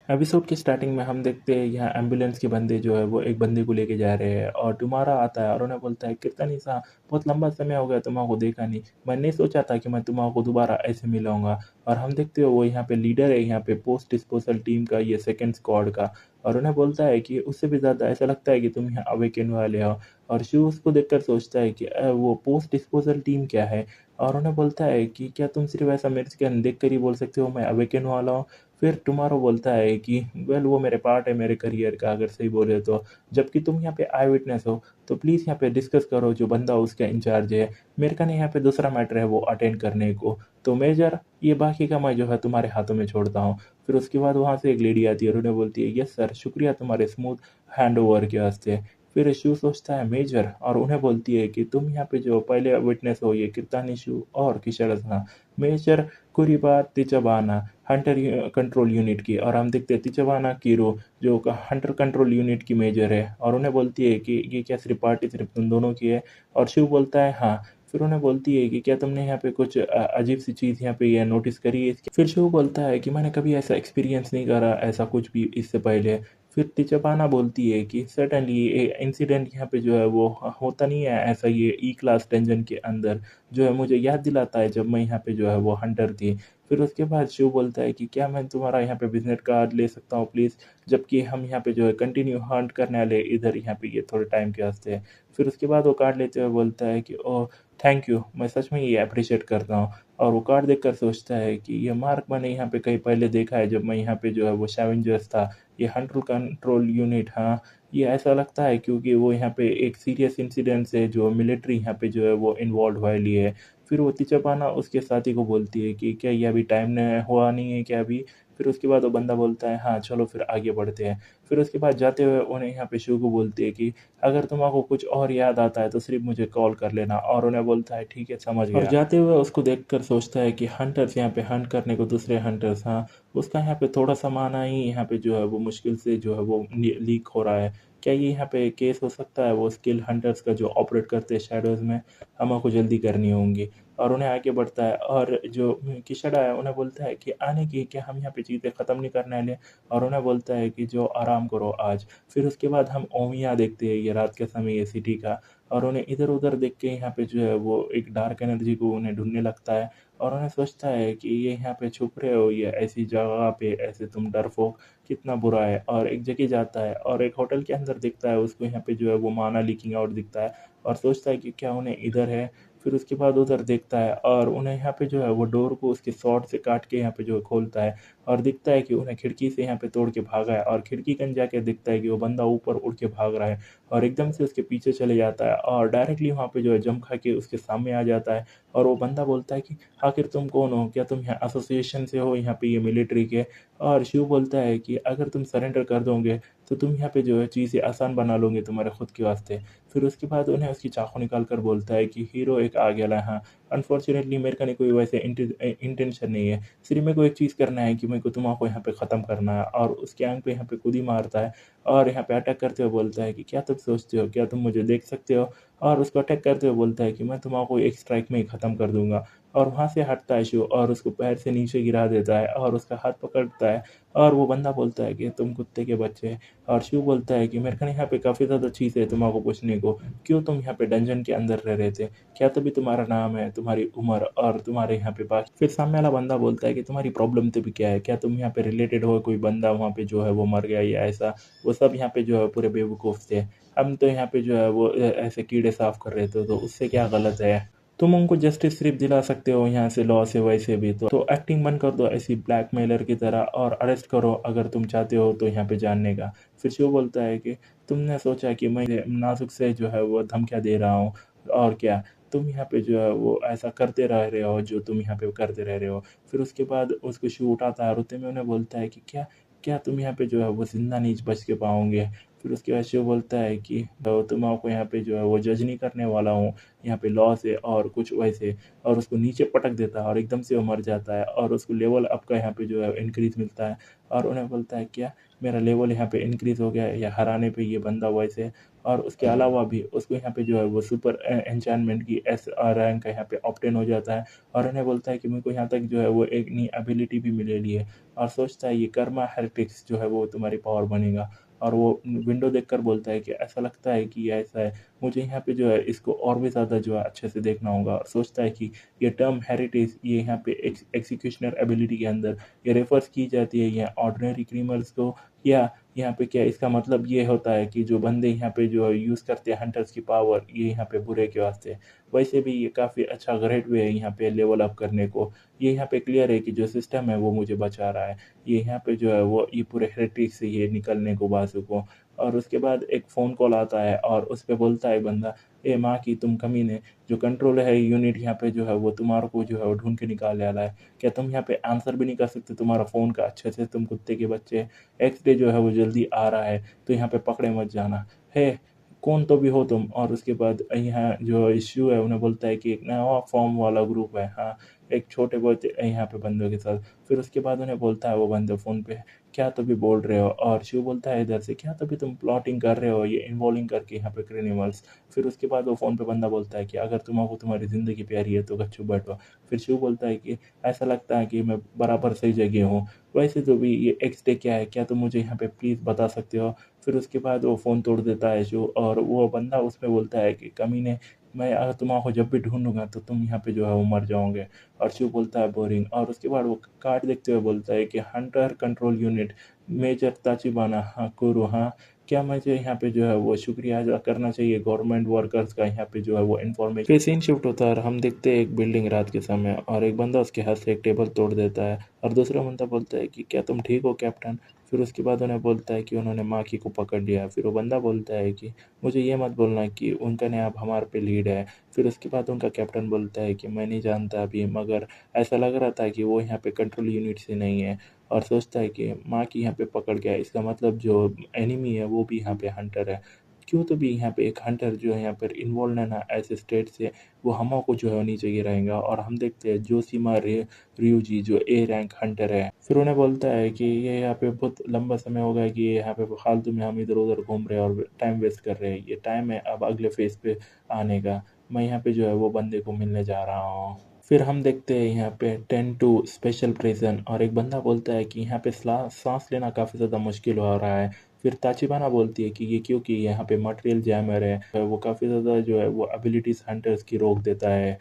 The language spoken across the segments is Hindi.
एपिसोड के स्टार्टिंग में हम देखते हैं यहाँ एम्बुलेंस के बंदे जो है वो एक बंदे को लेके जा रहे हैं और तुम्हारा आता है और उन्हें बोलता है कीर्तनी सा बहुत लंबा समय हो गया तुम्हारा को देखा नहीं। मैं नहीं सोचा था कि मैं तुम्हारा को दोबारा ऐसे मिलाऊंगा। और हम देखते हो वो यहाँ पे लीडर है यहाँ पे पोस्ट डिस्पोजल टीम का ये सेकंड स्क्वाड का। और उन्हें बोलता है कि उससे भी ज़्यादा ऐसा लगता है कि तुम यहाँ अवेकन वाले हो। और शिव उसको देखकर सोचता है कि वो पोस्ट डिस्पोजल टीम क्या है। और उन्हें बोलता है कि क्या तुम सिर्फ ऐसा मेरे से देख कर ही बोल सकते हो मैं अवेकन वाला हूँ। फिर टुमारो बोलता है कि वेल वो मेरे पार्ट है मेरे करियर का अगर सही बोले तो। जबकि तुम यहाँ पे आई विटनेस हो तो प्लीज़ यहाँ पे डिस्कस करो जो बंदा उसका इंचार्ज है। मेरे का नहीं यहाँ पे दूसरा मैटर है वो अटेंड करने को। तो मेजर ये बाकी का मैं जो है तुम्हारे हाथों में छोड़ता हूँ। फिर उसके बाद वहाँ से एक लेडी आती है और उन्हें बोलती है यस सर शुक्रिया तुम्हारे स्मूथ हैंड ओवर के वास्ते। फिर शिव सोचता है मेजर और उन्हें बोलती है कि तुम यहाँ पे जो पहले विटनेस हो ये कितानी शिव और किशोर मेजर कुरीबा तिचबाना हंटर कंट्रोल यूनिट की। और हम देखते हैं तिचवाना कीरो जो हंटर कंट्रोल यूनिट की मेजर है और उन्हें बोलती है कि ये क्या सिर्फ पार्टी सिर्फ तुम दोनों की है। और शिव बोलता है हाँ। फिर उन्हें बोलती है कि क्या तुमने यहाँ पे कुछ अजीब सी चीज़ यहाँ पे यह नोटिस करी है इसकी। फिर शिव बोलता है कि मैंने कभी ऐसा एक्सपीरियंस नहीं करा ऐसा कुछ भी इससे पहले। फिर तिचपाना बोलती है कि सर्टनली ये इंसिडेंट यहाँ पे जो है वो होता नहीं है ऐसा ये ई क्लास डंजन के अंदर जो है मुझे याद दिलाता है जब मैं यहाँ पे जो है वो हंटर थी। फिर उसके बाद शिव बोलता है कि क्या मैं तुम्हारा यहाँ पे बिजनेस कार्ड ले सकता हूँ प्लीज़। जबकि हम यहाँ पे जो है कंटिन्यू हंट करने वाले इधर यहाँ पे ये थोड़े टाइम के वास्ते है। फिर उसके बाद वो कार्ड लेते हुए बोलता है कि ओह थैंक यू मैं सच में ये अप्रिशिएट करता हूँ। और वो कार्ड देखकर सोचता है कि ये मार्क मैंने यहाँ पे कहीं पहले देखा है जब मैं यहाँ पे जो है वो सैवेंजर्स था। ये हंटर कंट्रोल यूनिट हाँ ये ऐसा लगता है क्योंकि वो यहाँ पे एक सीरियस इंसिडेंट से जो मिलिट्री यहाँ पे जो है वो इन्वॉल्व वाली है। फिर वो तिचपाना उसके साथी को बोलती है कि क्या ये अभी टाइम न हुआ नहीं है क्या अभी। फिर उसके बाद वो बंदा बोलता है हाँ चलो फिर आगे बढ़ते हैं। फिर उसके बाद जाते हुए उन्हें यहाँ पे शिव को बोलती है कि अगर तुम्हारा कुछ और याद आता है तो सिर्फ मुझे कॉल कर लेना। और उन्हें बोलता है ठीक है समझ गया। और जाते हुए उसको देखकर सोचता है कि हंटर्स यहाँ पे हंट करने को दूसरे हंटर्स हाँ उसका यहाँ पे थोड़ा सामान ही यहाँ पे जो है वो मुश्किल से जो है वो लीक हो रहा है। क्या ये यहाँ पे केस हो सकता है वो स्किल हंटर्स का जो ऑपरेट करते हैं शैडोज़ में हमको जल्दी करनी होंगी। और उन्हें आगे बढ़ता है और जो किशड़ा है उन्हें बोलता है कि आने की क्या हम यहाँ पे चीज़ें ख़त्म नहीं करने वाले। और उन्हें बोलता है कि जो आराम करो आज। फिर उसके बाद हम ओमिया देखते हैं ये रात के समय ये सिटी का। और उन्हें इधर उधर देख के यहाँ पे जो है वो एक डार्क एनर्जी को उन्हें ढूंढने लगता है। और उन्हें सोचता है कि ये यहाँ पे छुप रहे हो ये ऐसी जगह पे ऐसे तुम डरपोक कितना बुरा है। और एक जगह जाता है और एक होटल के अंदर दिखता है उसको यहाँ पे जो है वो माना लीकिंग आउट दिखता है। और सोचता है कि क्या उन्हें इधर है। फिर उसके बाद उधर देखता है और उन्हें यहाँ पे जो है वो डोर को उसके शॉर्ट से काट के यहाँ पे जो है खोलता है। और दिखता है कि उन्हें खिड़की से यहाँ पे तोड़ के भागा है और खिड़की कन जाके दिखता है कि वो बंदा ऊपर उड़ के भाग रहा है। और एकदम से उसके पीछे चले जाता है और डायरेक्टली वहाँ पे जो है जम खा के उसके सामने आ जाता है। और वो बंदा बोलता है कि आखिर तुम कौन हो क्या तुम यहाँ एसोसिएशन से हो यहाँ पे ये मिलिट्री के। और शिव बोलता है कि अगर तुम सरेंडर कर दोगे तो तुम यहाँ पे जो है चीज़ें आसान बना लोगे तुम्हारे खुद के वास्ते। फिर उसके बाद उन्हें उसकी चाकू निकाल कर बोलता है कि हीरो एक आ गया है। अनफॉर्चुनेटली मेरे का नहीं कोई वैसे इंटेंशन नहीं है। सिर्फ मेरे को एक चीज़ करना है कि मेरे को तुम्हारा यहाँ पे ख़त्म करना है। और उसके आंख पे यहाँ पे खुद ही मारता है। और यहाँ पे अटैक करते हुए बोलता है कि क्या तुम सोचते हो क्या तुम मुझे देख सकते हो। और उसको अटैक करते हुए बोलता है कि मैं तुम्हारा एक स्ट्राइक में ही ख़त्म कर दूंगा। और वहाँ से हटता है शिव और उसको पैर से नीचे गिरा देता है और उसका हाथ पकड़ता है। और वो बंदा बोलता है कि तुम कुत्ते के बच्चे हैं। और शिव बोलता है कि मेरे को यहाँ पे काफ़ी ज़्यादा चीज़ है तुम्हारा पूछने को। क्यों तुम यहाँ पे डंजन के अंदर रह रहे थे। क्या तभी तुम्हारा नाम है तुम्हारी उम्र और तुम्हारे यहाँ पे बाकी। फिर सामने वाला बंदा बोलता है कि तुम्हारी प्रॉब्लम तो भी क्या है क्या तुम यहाँ पे रिलेटेड हो कोई बंदा वहाँ पे जो है वो मर गया या ऐसा। वो सब यहाँ पे जो है पूरे बेवकूफ़ थे। हम तो यहाँ पे जो है वो ऐसे कीड़े साफ कर रहे थे तो उससे क्या गलत है। तुम उनको जस्टिस सिर्फ दिला सकते हो यहाँ से लॉ से वैसे भी तो एक्टिंग बंद कर दो ऐसी ब्लैकमेलर की तरह और अरेस्ट करो अगर तुम चाहते हो तो यहाँ पे जानने का। फिर शिव बोलता है कि तुमने सोचा कि मैं नाजुक से जो है वो धमकियाँ दे रहा हूँ और क्या तुम यहाँ पे जो है वो ऐसा करते रह रहे हो जो तुम यहाँ पे करते रह रहे हो। फिर उसके बाद उसको शिव उठाता है और उतने में उन्हें बोलता है कि क्या क्या तुम यहाँ पे जो है वो जिंदा नहीं बच के पाओगे। फिर उसके बाद शिव बोलता है कि तुम्हारे यहाँ पे जो है वो जज नहीं करने वाला हूँ, यहाँ पे लॉ से और कुछ वैसे, और उसको नीचे पटक देता है और एकदम से वो मर जाता है और उसको लेवल अप का यहाँ पे जो है इंक्रीज़ मिलता है। और उन्हें बोलता है क्या मेरा लेवल यहाँ पे इंक्रीज़ हो गया है, या हराने पे ये बंदा वैसे। और उसके अलावा भी उसको यहाँ पे जो है वो सुपर एन्चेंटमेंट की एस रैंक यहाँ पे ऑब्टेन हो जाता है। और उन्हें बोलता है कि मेरे को यहाँ तक जो है वो एक नई एबिलिटी भी मिलेली है, और सोचता है ये कर्मा हेरिटिक्स जो है वो तुम्हारी पावर बनेगा। और वो विंडो देखकर बोलता है कि ऐसा लगता है कि ये ऐसा है, मुझे यहाँ पे जो है इसको और भी ज़्यादा जो है अच्छे से देखना होगा। और सोचता है कि ये टर्म हेरिटेज ये यहाँ पे एक्सिक्यूशनर एबिलिटी के अंदर ये रेफर्स की जाती है या ऑर्डिनरी क्रिमिनल्स को, या यहाँ पे क्या इसका मतलब ये होता है कि जो बंदे यहाँ पे जो यूज़ करते हैं हंटर्स की पावर ये यहाँ पे बुरे के वास्ते। वैसे भी ये काफ़ी अच्छा ग्रेट वे है यहाँ पे लेवल अप करने को। ये यहाँ पे क्लियर है कि जो सिस्टम है वो मुझे बचा रहा है, ये यहाँ पे जो है वो ये पूरे हेरिटेज से ये निकलने को बाजू को। और उसके बाद एक फ़ोन कॉल आता है और उस पे बोलता है बंदा, ए माँ की तुम कमीने, जो कंट्रोल है यूनिट यहाँ पे जो है वो तुम्हारे को जो है वो ढूंढ के निकाल आला है, क्या तुम यहाँ पे आंसर भी नहीं कर सकते तुम्हारा फ़ोन का अच्छे से, तुम कुत्ते के बच्चे। एक्स डे जो है वो जल्दी आ रहा है तो यहाँ पे पकड़े मत जाना है, कौन तो भी हो तुम। और उसके बाद यहाँ जो इश्यू है उन्हें बोलता है कि एक नया फॉर्म वाला ग्रुप है, हाँ एक छोटे बहुत यहाँ पे बंदों के साथ। फिर उसके बाद उन्हें बोलता है वो बंदे फ़ोन पे, क्या तो भी बोल रहे हो। और शिव बोलता है इधर से, क्या तो भी तुम प्लॉटिंग कर रहे हो ये इन्वॉल्विंग करके यहाँ पे क्रिमिनल्स। फिर उसके बाद वो फ़ोन पे बंदा बोलता है कि अगर तुम्हारा तुम्हारी ज़िंदगी प्यारी है तो गच्चू बैठो। फिर शिव बोलता है कि ऐसा लगता है कि मैं बराबर सही जगह हूँ, वैसे तो भी ये एक्स डे क्या है, क्या तुम मुझे यहाँ पे प्लीज़ बता सकते हो। फिर उसके बाद वो फ़ोन तोड़ देता है शिव, और वो बंदा उसमें बोलता है कि कमीने, मैं अगर तुम्हारा जब भी ढूंढूंगा तो तुम यहाँ पे जो है वो मर जाओगे। और शिव बोलता है बोरिंग। और उसके बाद वो कार्ड देखते हुए बोलता है कि hunter control unit major Tachibana, हाँ कुरु, हाँ क्या मुझे यहाँ पे जो है वो शुक्रिया अदा करना चाहिए गवर्नमेंट वर्कर्स का यहाँ पे जो है वो इन्फॉर्मेशन। फिर सीन शिफ्ट होता है और हम देखते हैं एक बिल्डिंग रात के समय, और एक बंदा उसके हाथ से एक टेबल तोड़ देता है और दूसरा बंदा बोलता है कि क्या तुम ठीक हो कैप्टन। फिर उसके बाद उन्हें बोलता है कि उन्होंने माखी को पकड़ लिया। फिर वो बंदा बोलता है कि मुझे ये मत बोलना कि उनका ने अब हमारे पे लीड है। फिर उसके बाद उनका कैप्टन बोलता है कि मैं नहीं जानता अभी, मगर ऐसा लग रहा था कि वो यहाँ पे कंट्रोल यूनिट से नहीं है। और सोचता है कि माँ की यहाँ पे पकड़ गया, इसका मतलब जो एनिमी है वो भी यहाँ पे हंटर है। क्यों तो भी यहाँ पे एक हंटर जो है यहाँ पर इन्वॉल्व है ना ऐसे स्टेट से, वो हम को जो है नीचे गिराएगा। और हम देखते हैं जोशीमा रियूजी जो ए रैंक हंटर है, फिर उन्हें बोलता है कि ये यहाँ पे बहुत लंबा समय हो गया कि ये यहाँ पे फालतू में हम इधर उधर घूम रहे हैं और टाइम वेस्ट कर रहे हैं, ये टाइम है अब अगले फेज पे आने का, मैं यहाँ पे जो है वो बंदे को मिलने जा रहा हूँ। फिर हम देखते हैं यहाँ पे 10-2 स्पेशल प्रिजन, और एक बंदा बोलता है कि यहाँ पे सांस लेना काफ़ी ज़्यादा मुश्किल हो रहा है। फिर ताचिबाना बोलती है कि ये क्योंकि यहाँ पे मटेरियल जैमर है, वो काफ़ी ज़्यादा जो है वो एबिलिटीज़ हंटर्स की रोक देता है।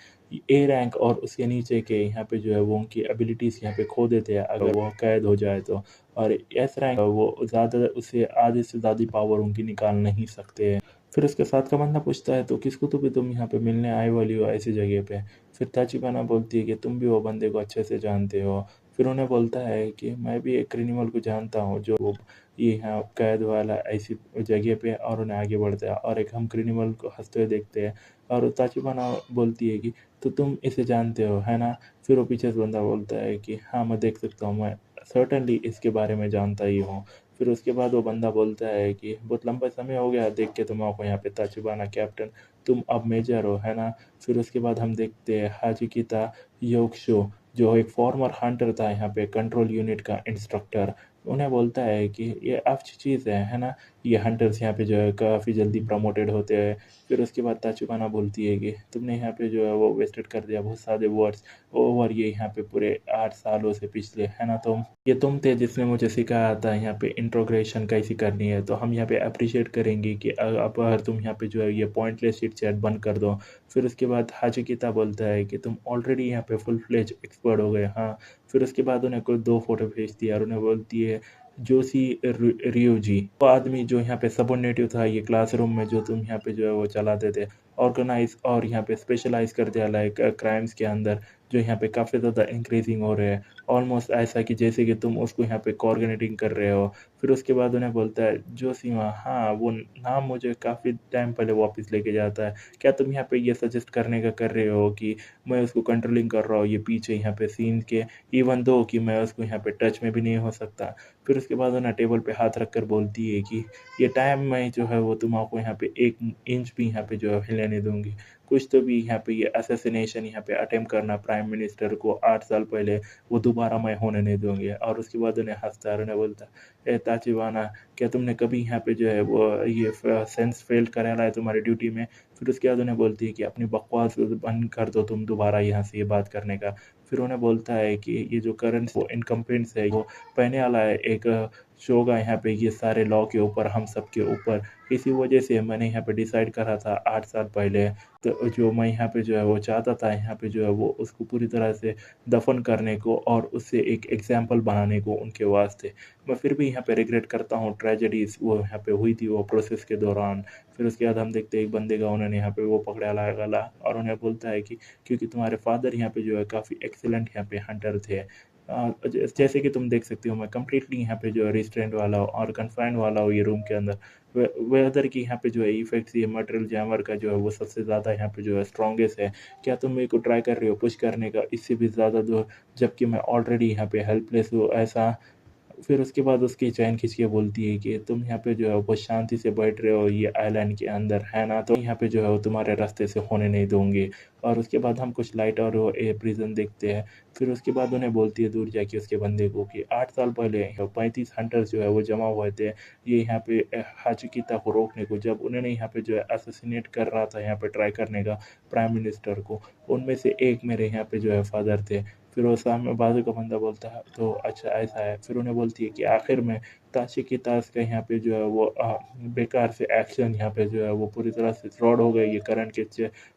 ए रैंक और उसके नीचे के यहाँ पे जो है वो उनकी एबिलिटीज़ यहाँ पे खो देते हैं अगर वो कैद हो जाए तो। और एस रैंक वो ज़्यादा उससे आधे से ज़्यादा पावर उनकी निकाल नहीं सकते हैं। फिर उसके साथ का बंदा पूछता है तो किसको तो भी तुम यहाँ पे मिलने आए वाली हो ऐसी जगह पे। फिर ताचिबाना बोलती है कि तुम भी वो बंदे को अच्छे से जानते हो। फिर उन्हें बोलता है कि मैं भी एक क्रिमिनल को जानता हूँ जो ये यहाँ कैद वाला ऐसी जगह पे, और उन्हें आगे बढ़ता है और एक हम क्रिमिनल को हंसते हुए देखते हैं। और ताचिबाना बोलती है कि तो तुम इसे जानते हो है ना। फिर वो पीछे से बंदा बोलता है कि हाँ मैं देख सकता हूँ, मैं सर्टनली इसके बारे में जानता ही हूँ। फिर उसके बाद वो बंदा बोलता है कि बहुत लंबा समय हो गया देख के तुमको यहाँ पे ताचिबाना कैप्टन, तुम अब मेजर हो है ना। फिर उसके बाद हम देखते हैं हाजिकिता योक्शो जो एक फॉर्मर हंटर था यहाँ पे कंट्रोल यूनिट का इंस्ट्रक्टर। उन्हें बोलता है कि ये अच्छी चीज़ है ना, ये हंटर्स यहाँ पे जो है काफ़ी जल्दी प्रमोटेड होते हैं। फिर उसके बाद ताचिबाना बोलती है कि तुमने यहाँ पे जो है वो वेस्टेड कर दिया बहुत सारे वर्ड्स ओवर ये यहाँ पे पूरे 8 सालों से पिछले है ना। तुम ये तुम थे जिसने मुझे सिखाया था यहाँ पे इंट्रोग्रेशन कैसी करनी है, तो हम यहाँ पे अप्रिशिएट करेंगे कि अब अगर तुम यहाँ पे जो है ये पॉइंटलेस चिट चैट बंद कर दो। फिर उसके बाद हाजिकिता बोलता है कि तुम ऑलरेडी यहाँ पे फुल फ्लेज एक्सपर्ट हो गए, हाँ। फिर उसके बाद उन्हें कोई 2 फोटो भेजती है और उन्हें बोलती है जोशी रियोजी, वो आदमी जो यहाँ पे सबोर्डिनेटिव था ये क्लासरूम में जो तुम यहाँ पे जो है वो चलाते थे, ऑर्गेनाइज और यहाँ पे स्पेशलाइज कर दिया लाइक क्राइम्स के अंदर, जो यहाँ पे काफ़ी ज़्यादा इंक्रीज़िंग हो रहे हैं। ऑलमोस्ट ऐसा कि जैसे कि तुम उसको यहाँ पे कोऑर्डिनेटिंग कर रहे हो। फिर उसके बाद उन्हें बोलता है, "जो सीमा हाँ, वो नाम मुझे काफ़ी टाइम पहले वापस लेके जाता है। क्या तुम यहाँ पे ये सजेस्ट करने का कर रहे हो कि मैं उसको कंट्रोलिंग कर रहा हूँ ये पीछे यहाँ पे सीन के, इवन दो कि मैं उसको यहाँ पे टच में भी नहीं हो सकता।" फिर उसके बाद उन्हें टेबल पे हाथ रख कर बोलती है कि ये टाइम मैं जो है वो तुम्हारे यहाँ पे 1 इंच भी यहाँ पे जो है हिलने नहीं दूँगी। कुछ तो भी यहाँ पे ये असैसिनेशन यहाँ पे अटेम्प्ट करना प्राइम मिनिस्टर को 8 साल पहले, वो दोबारा मैं होने नहीं दूँगी। और उसके बाद उन्हें हँसता है और उन्हें बोलता है, "ए ताचिबाना, क्या तुमने कभी यहाँ पे जो है वो ये सेंस फेल कराया है तुम्हारी ड्यूटी में?" फिर उसके बाद उन्हें बोलती है कि अपनी बकवास बंद कर दो तुम दोबारा यहाँ से ये बात करने का। फिर उन्हें बोलता है कि ये जो करंट वो इनकम्पेटेंस है, वो पहने वाला है एक शोगा यहाँ पे ये सारे लॉ के ऊपर, हम सब के ऊपर। इसी वजह से मैंने यहाँ पे डिसाइड करा था 8 साल पहले, तो जो मैं यहाँ पे जो है वो चाहता था यहाँ पे जो है वो उसको पूरी तरह से दफ़न करने को और उससे एक एग्ज़ाम्पल बनाने को उनके वास्ते। मैं फिर भी यहाँ पे रिग्रेट करता हूँ ट्रेजेडीज़ वो यहाँ पे हुई थी वो प्रोसेस के दौरान। फिर उसके बाद हम देखते हैं एक बंदे का उन्होंने यहाँ पे वो पकड़ा ला गला और उन्हें बोलता है कि क्योंकि तुम्हारे फादर यहाँ पे जो है काफ़ी एक्सीलेंट यहाँ पे हंटर थे। जैसे कि तुम देख सकते हो मैं कंप्लीटली यहाँ पे जो है रिस्ट्रेंट वाला हूँ और कन्फाइंड वाला हूँ ये रूम के अंदर। वेदर की यहाँ पे जो है इफ़ेक्ट्स ये मटेरियल जैमर का जो है वो सबसे ज़्यादा यहाँ पे जो है स्ट्रॉन्गेस्ट है। क्या तुम मेरे को ट्राई कर रहे हो पुश करने का इससे भी ज़्यादा जो, जबकि मैं ऑलरेडी यहाँ पे हेल्पलेस हूँ ऐसा। फिर उसके बाद उसकी चैन खींच के बोलती है कि तुम यहाँ पे जो है बहुत शांति से बैठ रहे हो ये आइलैंड के अंदर, है ना? तो यहाँ पे जो है वो तुम्हारे रास्ते से होने नहीं दूँगी। और उसके बाद हम कुछ लाइट और वो प्रिज़न देखते हैं। फिर उसके बाद उन्हें बोलती है दूर जाके उसके बंदे को कि 8 साल पहले 35 हंटर्स जो है वो जमा हुए थे, ये यहाँ पे हाचिकिता को रोकने को, जब उन्होंने यहाँ पे जो है असैसिनेट कर रहा था यहाँ पे ट्राई करने का प्राइम मिनिस्टर को। उनमें से एक मेरे यहाँ पे जो है फादर थे। फिर वो सामने बाजू का बंदा बोलता है, तो अच्छा ऐसा है। फिर उन्हें बोलती है कि आखिर में ताशी की ताश का यहाँ पे जो है वो बेकार से एक्शन यहाँ पे जो है वो पूरी तरह से फ्रॉड हो गई है करंट के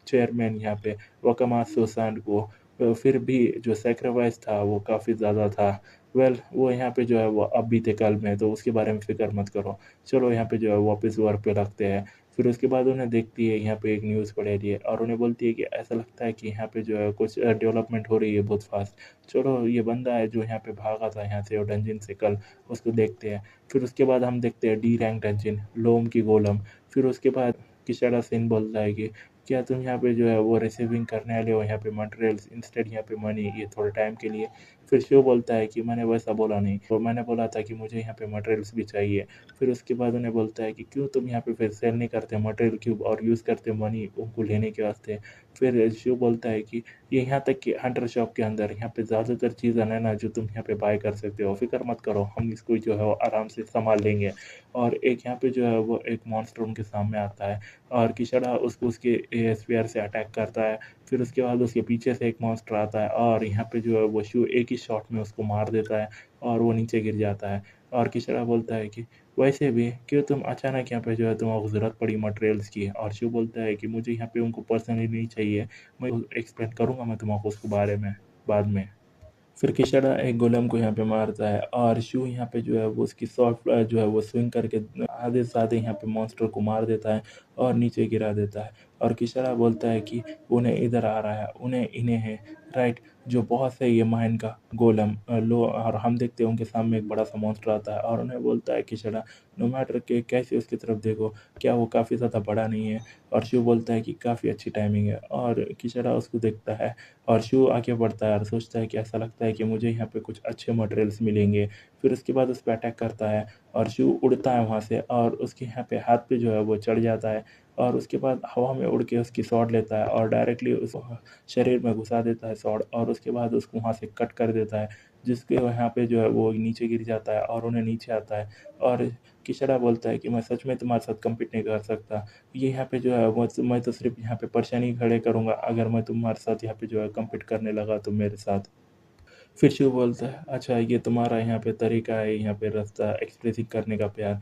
चेयरमैन यहाँ पे वकामा सुसान को। फिर भी जो सैक्रिफाइस था वो काफ़ी ज़्यादा था। वो यहाँ पे जो है वो अब बीते कल में, तो उसके बारे में फ़िक्र मत करो। चलो यहाँ पे जो है वापस वर्क पे लगते हैं। फिर उसके बाद उन्हें देखती है यहाँ पे एक न्यूज़ पढ़ रही है और उन्हें बोलती है कि ऐसा लगता है कि यहाँ पे जो है कुछ डेवलपमेंट हो रही है बहुत फ़ास्ट। चलो ये बंदा है जो यहाँ पे भागा था यहाँ से और डंजन से कल, उसको देखते हैं। फिर उसके बाद हम देखते हैं डी रैंक डंजन, लोम की गोलम। फिर उसके बाद किशारा सेन बोलता है कि क्या तुम यहाँ पे जो है वो रिसीविंग करने वाले हो यहाँ पे मटेरियल्स इंस्टेड यहाँ पे मनी, ये थोड़े टाइम के लिए। फिर शिव बोलता है कि मैंने वैसा बोला नहीं, तो मैंने बोला था कि मुझे यहाँ पे मटेरियल्स भी चाहिए। फिर उसके बाद उन्हें बोलता है कि क्यों तुम यहाँ पे फिर सेल नहीं करते मटेरियल क्यूब और यूज़ करते मनी उनको लेने के वास्ते। फिर शिव बोलता है कि ये यहाँ तक कि हंटर शॉप के अंदर यहाँ पे ज़्यादातर चीज़ें है ना जो तुम यहाँ पे बाय कर सकते हो, फिक्र मत करो, हम इसको जो है वो आराम से संभाल लेंगे। और एक यहाँ पे जो है वो एक मॉन्स्टर उनके सामने आता है और किशोरा उसको उसके स्पेयर से अटैक करता है। फिर उसके बाद उसके पीछे से एक मॉन्स्टर आता है और यहाँ पे जो है वो शिव एक ही शॉट में उसको मार देता है और वो नीचे गिर जाता है। और किशोरा बोलता है कि वैसे भी क्यों तुम अचानक यहाँ पे जो है तुम्हारा ज़रूरत पड़ी मटेरियल्स की। और शिव बोलता है कि मुझे यहाँ पे उनको पर्सनली नहीं चाहिए, मैं एक्सप्लेन करूँगा मैं तुमको उसके बारे में बाद में। फिर किशोरा एक गोलम को यहाँ पे मारता है और शू यहाँ पे जो है वो उसकी सॉफ्ट जो है वो स्विंग करके आधे से आधे यहाँ पे मॉन्स्टर को मार देता है और नीचे गिरा देता है। और किशोरा बोलता है कि उन्हें इधर आ रहा है, उन्हें इन्हें है, राइट, जो बहुत सही है माइन का गोलम लो। और हम देखते हैं उनके सामने एक बड़ा सा मॉन्स्टर आता है और उन्हें बोलता है किशोरा नो मैटर के कैसे उसकी तरफ देखो, क्या वो काफ़ी ज़्यादा बड़ा नहीं है। और शिव बोलता है कि काफ़ी अच्छी टाइमिंग है और किशोरा उसको देखता है और शू आगे बढ़ता है और सोचता है कि ऐसा लगता है कि मुझे यहाँ पे कुछ अच्छे मटेरियल्स मिलेंगे। फिर उसके बाद उस पे अटैक करता है और शू उड़ता है वहाँ से और उसके यहाँ पे हाथ पे जो है वो चढ़ जाता है और उसके बाद हवा में उड़ के उसकी स्वॉर्ड लेता है और डायरेक्टली उस शरीर में घुसा देता है स्वॉर्ड और उसके बाद उसको वहाँ से कट कर देता है, जिसके यहाँ पे जो है वो नीचे गिर जाता है और उन्हें नीचे आता है। और किशोरा बोलता है कि मैं सच में तुम्हारे साथ कम्पीट नहीं कर सकता, ये यहाँ पे जो है वो मैं तो सिर्फ यहाँ पे परेशानी खड़े करूँगा अगर मैं तुम्हारे साथ यहाँ पे जो है कम्पीट करने लगा तो मेरे साथ। फिर शिव बोलता है, अच्छा ये तुम्हारा यहाँ पे तरीका है यहाँ पे रास्ता एक्सप्रेसिंग करने का प्यार।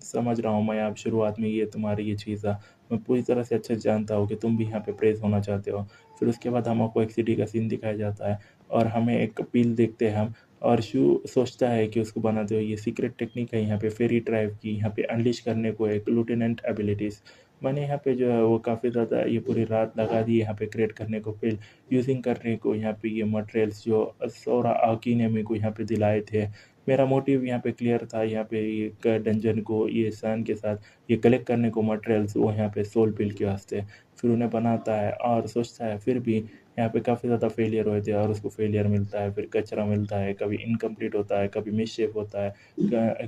समझ रहा हूँ मैं, अब शुरुआत में ये तुम्हारी ये चीज़ है, मैं पूरी तरह से अच्छे से जानता हूँ कि तुम भी यहाँ पे प्रेज़ होना चाहते हो। फिर उसके बाद हमको एक सिटी का सीन दिखाया जाता है और हमें एक पील देखते हैं हम। और शिव सोचता है कि उसको बनाते हुए ये सीक्रेट टेक्निक है यहाँ पे फेरी ड्राइव की, यहाँ पे अनलीश करने को एक लुटेनेंट एबिलिटीज़। मैंने यहाँ पे जो है वो काफ़ी ज़्यादा ये पूरी रात लगा दी यहाँ पे क्रिएट करने को, फिर यूज़िंग करने को यहाँ पे ये मटेरियल्स जो सोरा आकी ने मेरे को यहाँ पे दिलाए थे। मेरा मोटिव यहाँ पे क्लियर था, यहाँ पे ये डंजन को ये सन के साथ ये कलेक्ट करने को मटेरियल्स वो यहाँ पे सोल पिल के वास्ते। फिर उन्हें बनाता है और सोचता है, फिर भी यहाँ पे काफ़ी ज़्यादा फेलियर होते हैं और उसको फेलियर मिलता है, फिर कचरा मिलता है, कभी इनकम्प्लीट होता है, कभी मिसशेप होता है,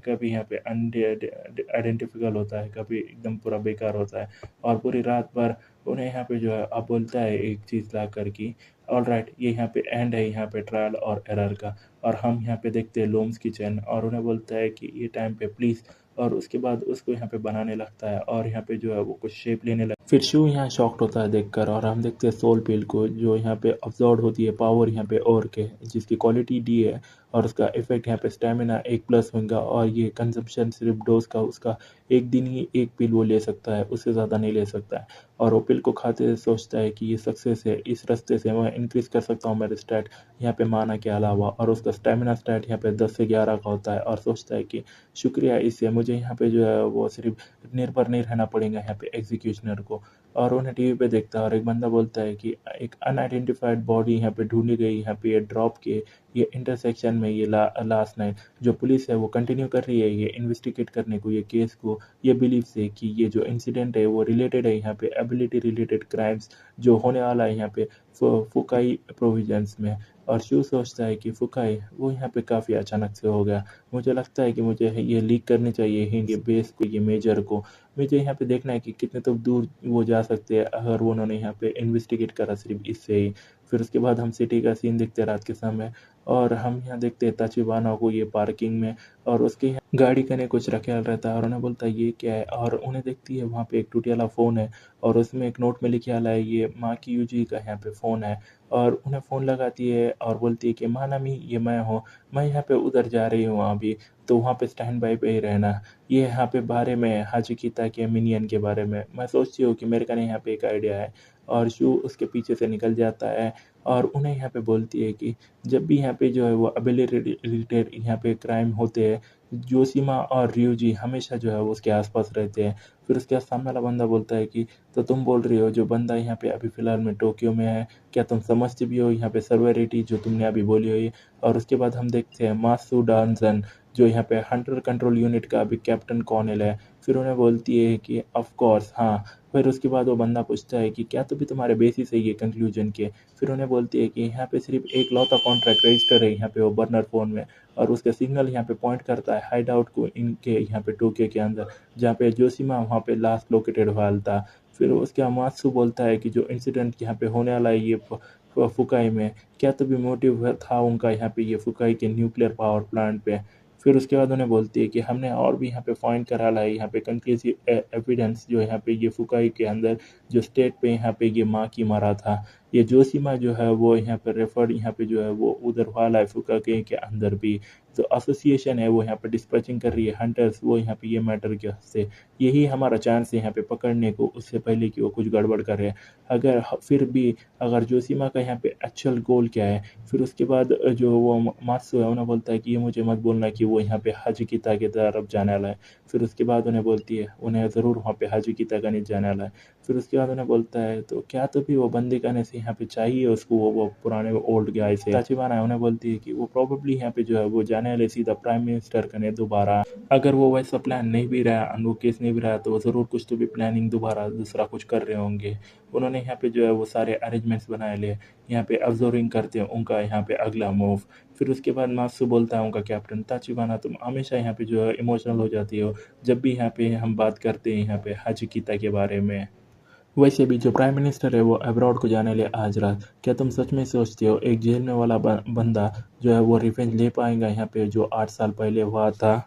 कभी यहाँ पे आइडेंटिफिकल होता है, कभी एकदम पूरा बेकार होता है। और पूरी रात भर उन्हें यहाँ पे जो है अब बोलता है एक चीज़ ला कर कि ऑलराइट, ये यहाँ पे एंड है यहाँ पे ट्रायल और एरर का। और हम यहाँ पे देखते हैं लोम्स किचन, और उन्हें बोलता है कि ये टाइम पे प्लीज़। और उसके बाद उसको यहाँ पे बनाने लगता है और यहाँ पे जो है वो कुछ शेप लेने लगता है। फिर शू यहाँ शॉक्ड होता है देखकर, और हम देखते हैं सोल पिल को जो यहाँ पे अब्जॉर्ब होती है पावर यहाँ पे और के, जिसकी क्वालिटी डी है और उसका इफेक्ट यहाँ पे स्टेमिना 1+ होगा। और ये कंजम्पशन सिर्फ डोज का उसका एक दिन ही एक पिल वो ले सकता है, उससे ज़्यादा नहीं ले सकता है। और वो पिल को खाते सोचता है कि ये सक्सेस है, इस रास्ते से मैं इंक्रीज़ कर सकता हूँ मेरे स्टैट यहाँ पे माना के अलावा। और उसका स्टेमिना स्टैट यहाँ पे 10 से 11 का होता है, और सोचता है कि शुक्रिया, इससे मुझे यहाँ पे जो है वो सिर्फ निर्भर नहीं रहना पड़ेगा यहाँ पे एग्जीक्यूशनर को। और उन्हें टीवी पे देखता है और एक बंदा बोलता है कि एक अनआइडेंटिफाइड बॉडी यहाँ पे ढूंढी गई यहाँ पे ये ड्रॉप के ये इंटरसेक्शन में ये लास्ट नाइट। जो पुलिस है वो कंटिन्यू कर रही है ये इन्वेस्टिगेट करने को, ये केस को, ये बिलीव से कि ये जो इंसिडेंट है वो रिलेटेड है यहाँ पे एबिलिटी रिलेटेड क्राइम्स जो होने वाला है यहाँ पे फुकाई प्रोविजंस में। और शू सोचता है कि फुकाई वो यहाँ पे काफ़ी अचानक से हो गया, मुझे लगता है कि मुझे ये लीक करनी चाहिए हिंद ये बेस को, ये मेजर को। मुझे यहाँ पे देखना है कि कितने तक दूर वो जा सकते हैं अगर वो उन्होंने यहाँ पे इन्वेस्टिगेट करा सिर्फ इससे ही। फिर उसके बाद हम सिटी का सीन देखते हैं रात के समय, और हम यहाँ देखते हैं ताचिबाना को ये पार्किंग में, और उसके यहाँ गाड़ी का ने कुछ रखेल रहता है और उन्हें बोलता है ये क्या है। और उन्हें देखती है वहाँ पे एक टूटी वाला फ़ोन है और उसमें एक नोट में लिखे वाला है ये माँ की यूजी का यहाँ पे फ़ोन है। और उन्हें फ़ोन लगाती है और बोलती है कि माँ नामी ये मैं हूँ, मैं यहाँ पे उधर जा रही हूँ अभी, तो वहाँ पे स्टैंड बाई पे ही रहना। ये यहाँ पे बारे में हाजिकिता के मिनियन के बारे में मैं सोचती हूँ कि मेरे का यहाँ पे एक आइडिया है। और शू उसके पीछे से निकल जाता है और उन्हें यहाँ पे बोलती है कि जब भी यहाँ पे जो है वो एबिलिटी रिलेटेड यहाँ पे क्राइम होते हैं, जोशीमा और ryuji हमेशा जो है वो उसके आसपास रहते हैं। फिर उसके सामने वाला बंदा बोलता है कि तो तुम बोल रही हो जो बंदा यहाँ पे अभी फ़िलहाल में टोक्यो में है, क्या तुम समझते भी हो यहाँ पे सर्वरिटी जो तुमने अभी बोली हुई है। और उसके बाद हम देखते हैं मासू डांसन जो यहाँ पे हंटर कंट्रोल यूनिट का अभी कैप्टन कॉर्नेल है। फिर उन्हें बोलती है कि ऑफ कोर्स हाँ। फिर उसके बाद वो बंदा पूछता है कि क्या तो भी तुम्हारे बेसिस है ये कंक्लूजन के। फिर उन्हें बोलती है कि यहाँ पे सिर्फ एक लौता कॉन्ट्रैक्ट रजिस्टर है यहाँ पे वो बर्नर फ़ोन में, और उसका सिग्नल यहाँ पे पॉइंट करता है हाइड आउट को इनके यहाँ पे टोक्यो के अंदर, जहाँ पे जोशीमा वहाँ पे लास्ट लोकेटेड हुआ था। फिर उसके अमात्सु बोलता है कि जो इंसिडेंट यहाँ पे होने वाला है ये फुकाई में, क्या तो भी मोटिव था उनका यहाँ पे ये फुकाई के न्यूक्लियर पावर प्लांट पे। फिर उसके बाद उन्हें बोलती है कि हमने और भी यहाँ पे फाइंड करा ला है यहाँ पे कंक्लूसिव एविडेंस जो यहाँ पे ये फुकाई के अंदर जो स्टेट पे यहाँ पे ये माँ की मारा था। ये जोशीमा जो है वो यहाँ पे रेफर्ड यहाँ पे जो है वो उधर वाला है फुकाई के अंदर भी जो एसोसिएशन है वो यहाँ पे डिस्पैचिंग कर रही है हंटर्स, वो यहाँ पे ये मैटर के से यही हमारा चांस है यहाँ पे पकड़ने को, उससे पहले कि वो कुछ गड़बड़ करे। अगर फिर भी अगर जोशीमा का यहाँ पे एक्चुअल गोल क्या है। फिर उसके बाद जो वो मात्सु है उन्हें बोलता है कि ये मुझे मत बोलना कि वो यहाँ पे हाजिकिता की तरफ जाने वाला है। फिर उसके बाद उन्हें बोलती है उन्हें ज़रूर वहाँ पे हाजिकिता का नहीं जाने वाला है। फिर उसके बाद उन्हें बोलता है तो क्या तो भी वो बंदी करने से यहाँ पे चाहिए उसको वो पुराने ओल्ड गाय से ताचिबाना है। उन्हें बोलती है कि वो प्रोबेबली यहाँ पे जो है वो जाने वाले सीधा प्राइम मिनिस्टर करने दोबारा। अगर वो वैसा प्लान नहीं भी रहा, वो केस नहीं भी रहा, तो वो ज़रूर कुछ तो भी प्लानिंग दोबारा दूसरा कुछ कर रहे होंगे। उन्होंने यहाँ पे जो है वो सारे अरेंजमेंट्स बनाए ले, यहाँ पे ऑब्जर्विंग करते हैं उनका यहाँ पे अगला मूव। फिर उसके बाद मात्सु बोलता है उनका कैप्टन ताचिबाना तुम हमेशा यहाँ पे जो है इमोशनल हो जाती हो जब भी यहाँ पे हम बात करते हैं यहाँ पे हाजिकिता के बारे में। वैसे भी जो प्राइम मिनिस्टर है वो अब्रॉड को जाने ले आज रात, क्या तुम सच में सोचते हो एक जेल में वाला बंदा जो है वो रिवेंज ले पाएगा यहाँ पे जो 8 साल पहले हुआ था।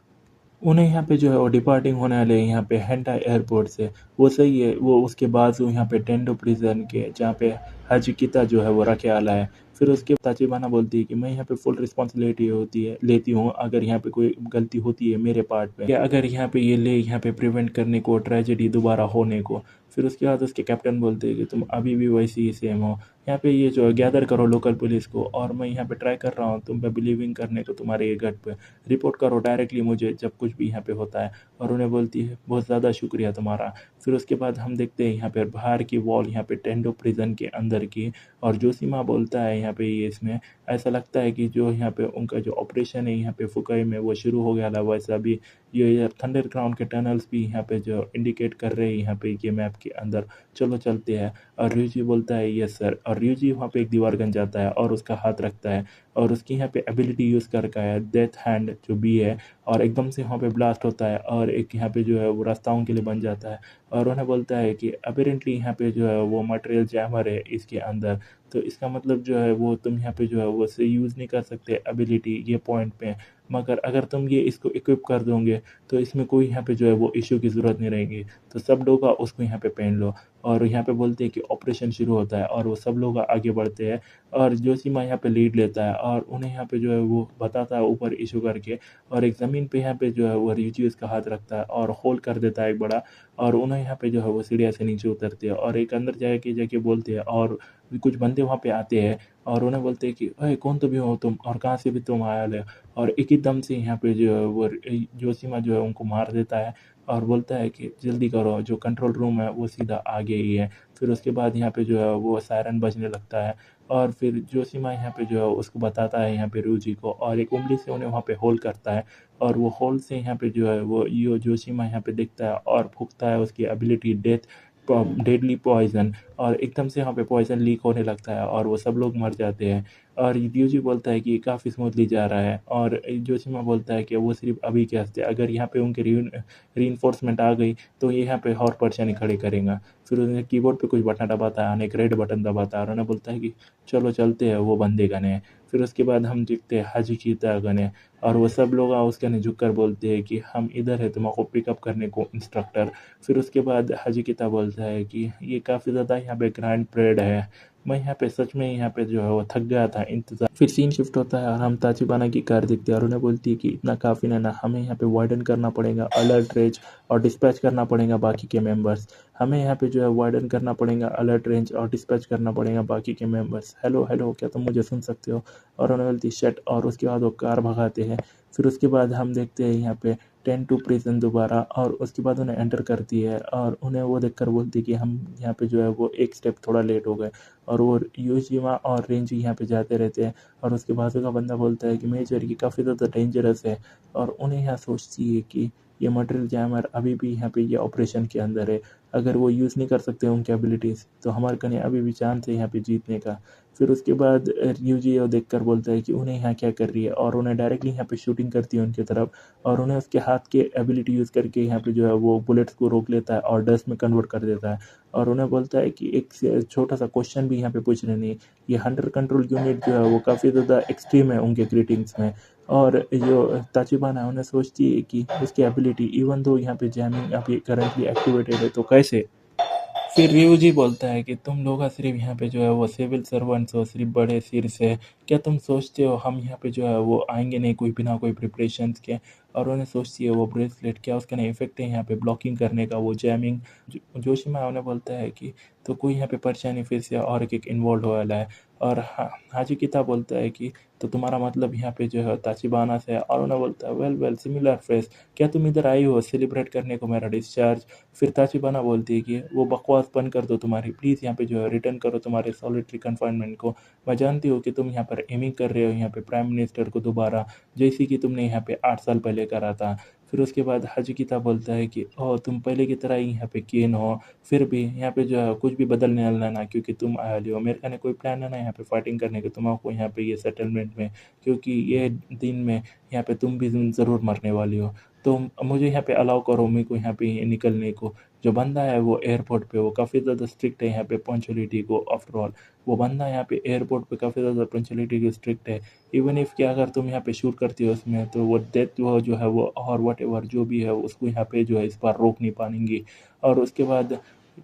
उन्हें यहाँ पे जो है वो डिपार्टिंग होने वाले हैं यहाँ पे हेंटा एयरपोर्ट से। वो सही है, वो उसके बाजू यहाँ पे टेंडो प्रिजन के जहाँ पे हाजिकिता जो है वो रखे वाला है। फिर उसके ताचिबाना बोलती है कि मैं यहाँ पे फुल रिस्पॉन्सिबिलिटी होती है लेती हूँ अगर यहाँ पे कोई गलती होती है मेरे पार्ट पे, या अगर यहाँ पे ये ले यहाँ पे प्रिवेंट करने को ट्रेजेडी दोबारा होने को। फिर उसके बाद उसके कैप्टन बोलते हैं कि तुम अभी भी वैसे ही सेम हो, यहाँ पे ये जो गैदर करो लोकल पुलिस को, और मैं यहाँ पे ट्राई कर रहा हूँ तुम पे बिलीविंग करने को, तुम्हारे ये गट पे रिपोर्ट करो डायरेक्टली मुझे जब कुछ भी यहाँ पे होता है। और उन्हें बोलती है बहुत ज़्यादा शुक्रिया तुम्हारा। फिर उसके बाद हम देखते हैं यहाँ पे बाहर की वॉल, यहाँ पे टेंडो प्रिजन के अंदर की, और जोशीमा बोलता है यहाँ पे ये इसमें ऐसा लगता है कि जो यहाँ पे उनका जो ऑपरेशन है यहाँ पे फुकाई में वो शुरू हो गया था, वैसा भी ये थंडरग्राउंड के टनल्स भी यहाँ पे जो इंडिकेट कर रहे हैं यहाँ पे ये मैप के अंदर, चलो चलते हैं। और ryuji बोलता है यस सर, और ryuji वहाँ पे एक दीवार गन जाता है और उसका हाथ रखता है, और उसकी यहाँ पे एबिलिटी यूज़ कर रखा है डेथ हैंड जो भी है, और एकदम से वहाँ पे ब्लास्ट होता है और एक यहाँ पे जो है वो रास्ताओं के लिए बन जाता है। और उन्हें बोलता है कि अपेरेंटली यहाँ पे जो है वो मटेरियल जैमर है इसके अंदर, तो इसका मतलब जो है वो तुम यहाँ पे जो है वो से यूज़ नहीं कर सकते एबिलिटी ये पॉइंट पे, मगर अगर तुम ये इसको इक्विप कर दोगे तो इसमें कोई यहाँ पे जो है वो इशू की ज़रूरत नहीं रहेगी, तो सब लोग उसको यहाँ पे पहन लो। और यहाँ पे बोलते हैं कि ऑपरेशन शुरू होता है और वो सब लोग आगे बढ़ते हैं, और जोशीमा यहाँ पे लीड लेता है और उन्हें यहाँ पे जो है वो बताता है ऊपर इशू करके, और एक ज़मीन पे यहाँ पे जो है वो ryuji उसका हाथ रखता है और होल्ड कर देता है एक बड़ा, और उन्हें यहाँ पे जो है वो सीढ़ियाँ से नीचे उतरते हैं और एक अंदर जाके बोलते हैं, और कुछ बंदे वहाँ पे आते हैं और उन्हें बोलते हैं कि अरे कौन तो भी हो तुम और कहाँ से भी तुम आया ले, और एक ही दम से यहाँ पे जो है वो जोशीमा जो है उनको मार देता है और बोलता है कि जल्दी करो जो कंट्रोल रूम है वो सीधा आगे ही है। फिर उसके बाद यहाँ पे जो है वो सायरन बजने लगता है, और फिर जोशीमा यहाँ पे जो है उसको बताता है यहाँ पे ryuji को, और एक उंगली से उन्हें वहाँ पे होल्ड करता है, और वो होल्ड से यहाँ पे जो है वो यो जोशीमा यहाँ पे देखता है और फूंकता है उसकी एबिलिटी डेडली पॉइजन, और एकदम से यहाँ पे पॉइजन लीक होने लगता है और वो सब लोग मर जाते हैं। और ryuji बोलता है कि ये काफ़ी स्मूथली जा रहा है, और जोशीमा बोलता है कि वो सिर्फ अभी के हंसते, अगर यहाँ पे उनके रीइंफोर्समेंट आ गई तो ये यहाँ पे और परेशानी खड़ी करेगा। फिर उन्हें कीबोर्ड पे कुछ बटन दबाता है, एक रेड बटन दबाता है और उन्हें बोलता है कि चलो चलते हैं वो बंदे गने। फिर उसके बाद हम देखते हैं हाजिकिता गने, और वो सब लोग उसके ने झुक कर बोलते हैं कि हम इधर है तुमको पिकअप करने को इंस्ट्रक्टर। फिर उसके बाद हाजिकिता बोलता है कि ये काफ़ी ज़्यादा यहाँ पे ग्रैंड परेड है, मैं यहाँ पे सच में यहाँ पे जो है वो थक गया था इंतज़ार। फिर सीन शिफ्ट होता है और हम ताचिबाना की कार देखते हैं और उन्हें बोलती है कि इतना काफ़ी नहीं ना, हमें यहाँ पे वार्डन करना पड़ेगा, अलर्ट रेंज और डिस्पैच करना पड़ेगा बाकी के मेंबर्स, हमें यहाँ पे जो है वार्डन करना पड़ेगा, अलर्ट रेंज और डिस्पैच करना पड़ेगा बाकी के मेंबर्स। हेलो हेलो, क्या तुम मुझे सुन सकते हो? और उन्हें बोलती शट, और उसके बाद वो कार भगाते हैं। फिर उसके बाद हम देखते हैं यहाँ पे टेंटू प्रिजन दोबारा, और उसके बाद उन्हें एंटर करती है और उन्हें वो देखकर बोलती है कि हम यहाँ पे जो है वो एक स्टेप थोड़ा लेट हो गए, और वो योशिमा और रेंजी यहाँ पे जाते रहते हैं। और उसके बाजू का बंदा बोलता है कि मेजर ये काफ़ी ज़्यादा डेंजरस है, और उन्हें यहाँ सोचती है कि ये मटेरियल जैमर अभी भी यहाँ पे ये ऑपरेशन के अंदर है, अगर वो यूज़ नहीं कर सकते उनकी एबिलिटीज़ तो हमारे कने अभी भी चांस है यहाँ पे जीतने का। फिर उसके बाद ryuji देख कर बोलता है कि उन्हें यहाँ क्या कर रही है, और उन्हें डायरेक्टली यहाँ पे शूटिंग करती है उनकी तरफ, और उन्हें उसके हाथ के एबिलिटी यूज़ करके यहाँ पे जो है वो बुलेट्स को रोक लेता है और डस्ट में कन्वर्ट कर देता है। और उन्हें बोलता है कि एक छोटा सा क्वेश्चन भी यहाँ पे पूछ रहे नहीं, ये हंटर कंट्रोल यूनिट जो है वो काफ़ी ज़्यादा एक्सट्रीम है उनके ग्रीटिंग्स में। और जो ताचिबाना है उन्हें सोचती है कि उसकी एबिलिटी इवन दो यहाँ पे जैमिंग अभी करंटली एक्टिवेटेड है तो कैसे। फिर ryuji बोलता है कि तुम लोग सिर्फ यहाँ पे जो है वो सिविल सर्वेंट्स हो, सिर्फ बड़े सिर से, क्या तुम सोचते हो हम यहाँ पे जो है वो आएंगे नहीं कोई बिना कोई प्रिपरेशन के। और उन्हें सोचती है वो ब्रेसलेट क्या उसका नहीं इफेक्ट है यहाँ पे ब्लॉकिंग करने का, वो जैमिंग। जोशीमा उन्हें बोलता है कि तो कोई यहाँ पे परेशानी फिर से और एक इन्वॉल्व हो वाला है। और हाजी बोलता है कि तो तुम्हारा मतलब यहाँ पे जो है ताचिबाना से है, और उन्हें बोलता है वेल वेल सिमिलर फेस, क्या तुम इधर आई हो सेलिब्रेट करने को मेरा डिस्चार्ज। फिर ताचिबाना बोलती है कि वो बकवास बंद कर दो तुम्हारी, प्लीज़ यहाँ पे जो है रिटर्न करो तुम्हारे सॉलिटरी कन्फाइनमेंट को, मैं जानती हूँ कि तुम यहाँ पर एमिंग कर रहे हो यहाँ पे प्राइम मिनिस्टर को दोबारा, जैसे कि तुमने यहाँ पे 8 साल पहले करा था। फिर उसके बाद हाजिकिता बोलता है कि ओह तुम पहले की तरह ही यहाँ पे केन हो, फिर भी यहाँ पे जो है कुछ भी बदलने वाला ना, क्योंकि तुम आया हो मेरे का कोई प्लान है ना यहाँ पे फाइटिंग करने के तुम्हारा यहाँ पे ये सेटलमेंट में, क्योंकि ये दिन में यहाँ पे तुम भी ज़रूर मरने वाली हो, तो मुझे यहाँ पे अलाउ करो मेरे को यहाँ पे निकलने को। जो बंदा है वो एयरपोर्ट पे वो काफ़ी ज़्यादा स्ट्रिक्ट है यहाँ पे पंचुअलिटी को, आफ्टर ऑल वो बंदा यहाँ पे एयरपोर्ट पे काफ़ी ज़्यादा पंचुअलिटी की स्ट्रिक्ट है। इवन इफ़ कि अगर तुम यहाँ पे शूट करती हो उसमें तो वो डेथ वो जो है वो और वट एवर जो भी है उसको यहाँ पे जो है इस बार रोक नहीं पाएंगी। और उसके बाद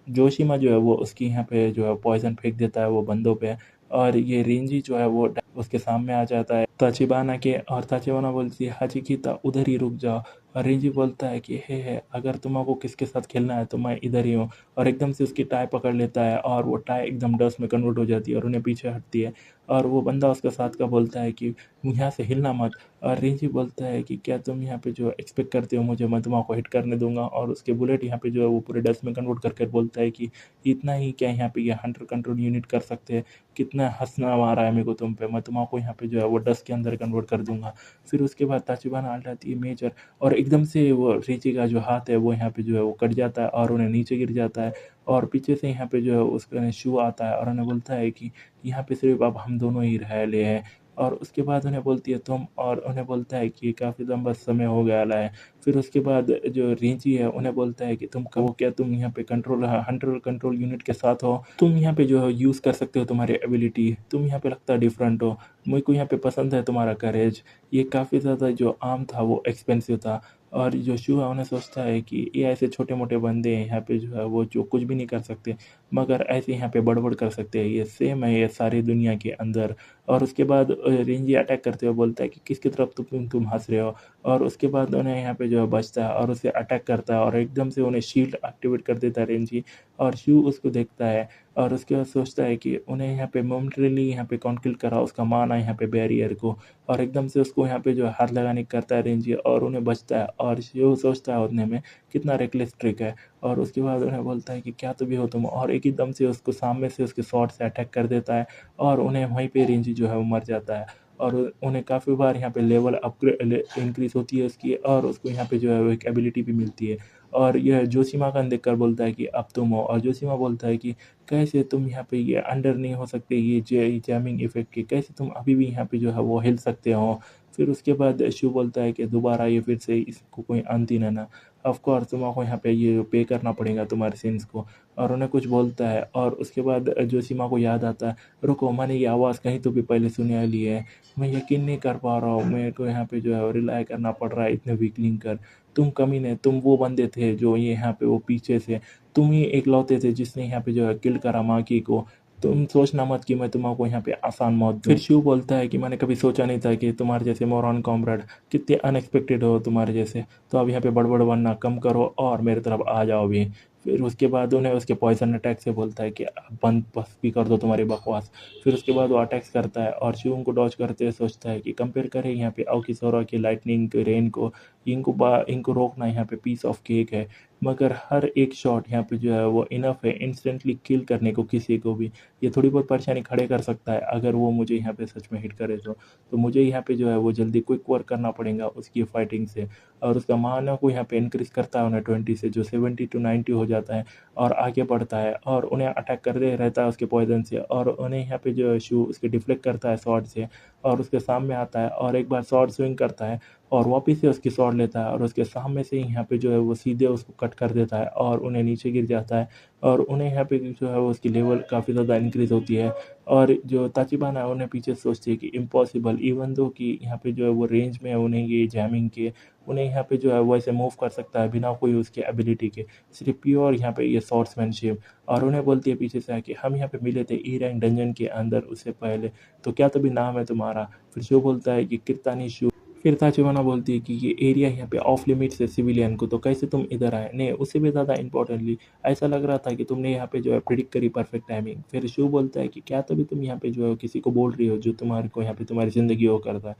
जोशीमा जो है वो उसकी यहाँ पे जो है पॉइजन फेंक देता है वो बंदों पे, और ये रेंजी जो है वो उसके सामने आ जाता है ताचिबाना के, और ताचिबाना बोलती है हाचिकिता उधर ही रुक जाओ। और रेंजी बोलता है कि हे अगर तुमको किसके साथ खेलना है तो मैं इधर ही हूँ। और एकदम से उसकी टाई पकड़ लेता है और वो टाई एकदम डस्ट में कन्वर्ट हो जाती है और उन्हें पीछे हटती है। और वो बंदा उसके साथ का बोलता है कि यहाँ से हिलना मत। और रेंजी बोलता है कि क्या तुम यहाँ पे जो एक्सपेक्ट करते हो मुझे मैं तुम्हारा को हिट करने दूंगा। और उसके बुलेट यहाँ पे जो है वो पूरे डस्ट में कन्वर्ट करके बोलता है कि इतना ही क्या यहाँ पे ये हंटर कंट्रोल यूनिट कर सकते हैं, कितना हंसना आ रहा है मेरे को तुम पे, मैं तुम्हारा यहाँ पे जो है वो डस्ट के अंदर कन्वर्ट कर दूंगा। फिर उसके बाद ताचिबाना आ जाती है मेजर, और एकदम से वो रेंजी का जो हाथ है वो यहाँ पे जो है वो कट जाता है और उन्हें नीचे गिर जाता है। और पीछे से यहाँ पे जो है उसका शू आता है और उन्हें बोलता है कि यहाँ पे सिर्फ अब हम दोनों ही रह ले हैं। और उसके बाद उन्हें बोलती है तुम, और उन्हें बोलता है कि काफ़ी लंबा समय हो गया है। फिर उसके बाद जो रेंजी है उन्हें बोलता है कि तुम कहो क्या तुम यहाँ पे कंट्रोल हंटर कंट्रोल यूनिट के साथ हो, तुम यहाँ पे जो है यूज़ कर सकते हो तुम्हारी एबिलिटी, तुम यहाँ पे लगता है डिफरेंट हो, मेरे को यहाँ पे पसंद है तुम्हारा करेज। ये काफ़ी ज़्यादा जो आर्म था वो एक्सपेंसिव था। और जो शू है उन्हें सोचता है कि ये ऐसे छोटे मोटे बंदे हैं यहाँ पे जो है वो जो कुछ भी नहीं कर सकते, मगर ऐसे यहाँ पे बड़बड़ कर सकते हैं, ये सेम है ये सारी दुनिया के अंदर। और उसके बाद रेंजी अटैक करते हुए बोलता है कि किसकी तरफ तुम हंस रहे हो। और उसके बाद उन्हें यहाँ पे जो है बचता है और उसे अटैक करता है और एकदम से उन्हें शील्ड एक्टिवेट कर देता है रेंजी। और शू उसको देखता है और उसके बाद सोचता है कि उन्हें यहाँ पे मोमेंटरीली यहाँ पे कॉन्किल करा उसका माना यहाँ पे बैरियर को। और एकदम से उसको यहाँ पे जो है हाथ लगाने की करता है रेंजी और उन्हें बचता है। और शू सोचता है उतने में कितना रेकलेस ट्रिक है। और उसके बाद उन्हें बोलता है कि क्या तो भी हो तुम, और एक एकदम से उसको सामने से उसके शॉट से अटैक कर देता है और उन्हें वहीं पे रेंजी जो है वो मर जाता है। और उन्हें काफ़ी बार यहाँ पे लेवल अपग्रेड इंक्रीज होती है उसकी, और उसको यहाँ पे जो है वो एक एबिलिटी भी मिलती है। और यह जोशीमा का देखकर बोलता है कि अब तुम हो। और जोशीमा बोलता है कि कैसे तुम यहाँ पे ये अंडर नहीं हो सकते ये जैमिंग इफेक्ट के, कैसे तुम अभी भी यहाँ पे जो है वो हिल सकते हो। फिर उसके बाद शिव बोलता है कि दोबारा ये फिर से इसको कोई अंत ही ना। ऑफ कोर्स तुमको यहाँ पे ये पे करना पड़ेगा तुम्हारे सिंस को। और उन्हें कुछ बोलता है और उसके बाद जोशीमा को याद आता है, रुको मैंने ये आवाज़ कहीं तो भी पहले सुनी ली है, मैं यकीन नहीं कर पा रहा हूँ, मेरे को यहाँ पे जो है रिलाई करना पड़ रहा है इतने वीकलिंग कर। तुम कमीने, तुम वो बंदे थे जो ये यहाँ पे वो पीछे से, तुम ही एकलौते थे जिसने यहाँ पे जो है किल करा माकी को। तुम सोचना मत कि मैं तुम्हारे यहाँ पे आसान मौत दूँ। फिर शिव बोलता है कि मैंने कभी सोचा नहीं था कि तुम्हारे जैसे मोरॉन कॉमरेड कितने अनएक्सपेक्टेड हो तुम्हारे जैसे, तो अब यहाँ पे बड़बड़ बनना कम करो और मेरे तरफ आ जाओ भी। फिर उसके बाद उन्हें उसके पॉइजन अटैक से बोलता है कि अब बंद बस भी कर दो तुम्हारी बकवास। फिर उसके बाद वो अटैक्स करता है और शिव उनको डॉज करते हुए सोचता है कि कंपेयर करें यहाँ पे अओकिसोरा की लाइटनिंग रेन को, इनको रोकना यहाँ पे पीस ऑफ केक है। मगर हर एक शॉट यहाँ पे जो है वो इनफ है इंस्टेंटली किल करने को किसी को भी। ये थोड़ी बहुत परेशानी खड़े कर सकता है अगर वो मुझे यहाँ पे सच में हिट करे तो मुझे यहाँ पे जो है वो जल्दी क्विक वर्क करना पड़ेगा उसकी फाइटिंग से। और उसका माना को यहाँ पे इंक्रीज करता है उन्हें 20 से जो 70 to 90 हो जाता है। और आगे बढ़ता है और उन्हें अटैक करते रहता है उसके पॉइजन से, और उन्हें यहाँ पे जो है शू उसके डिफ्लेक्ट करता है शॉट से और उसके सामने आता है और एक बार शॉट स्विंग करता है और वापस से उसकी शॉट लेता है और उसके सामने से यहाँ पे जो है वो सीधे उसको कट कर देता है और उन्हें नीचे गिर जाता है। और उन्हें यहाँ पे जो है वो उसकी लेवल काफ़ी ज़्यादा इंक्रीज होती है। और जो ताचिबाना है उन्हें पीछे सोचती है कि इम्पॉसिबल, इवन दो कि यहाँ पे जो है वो रेंज में है उन्हें ये जैमिंग के, उन्हें यहाँ पे जो है वो ऐसे मूव कर सकता है बिना कोई उसके एबिलिटी के, सिर्फ प्योर यहाँ पे ये स्वॉर्ड्समैनशिप। और उन्हें बोलती है पीछे से आके हम यहाँ पे मिले थे ई रैंक डंजन के अंदर उससे पहले, तो क्या तभी नाम है तुम्हारा। फिर शो बोलता है कि किरतानी शू। फिर ताचिबाना बोलती है कि ये एरिया यहाँ पे ऑफ लिमिट्स है सिविलियन को, तो कैसे तुम इधर आए। नहीं, उससे भी ज़्यादा इंपॉर्टेंटली ऐसा लग रहा था कि तुमने यहाँ पे जो है प्रिडिक्ट करी परफेक्ट टाइमिंग। फिर शू बोलता है कि क्या तभी तुम यहाँ पे जो है किसी को बोल रही हो जो तुम्हारे को यहाँ पे तुम्हारी ज़िंदगी वो करता है।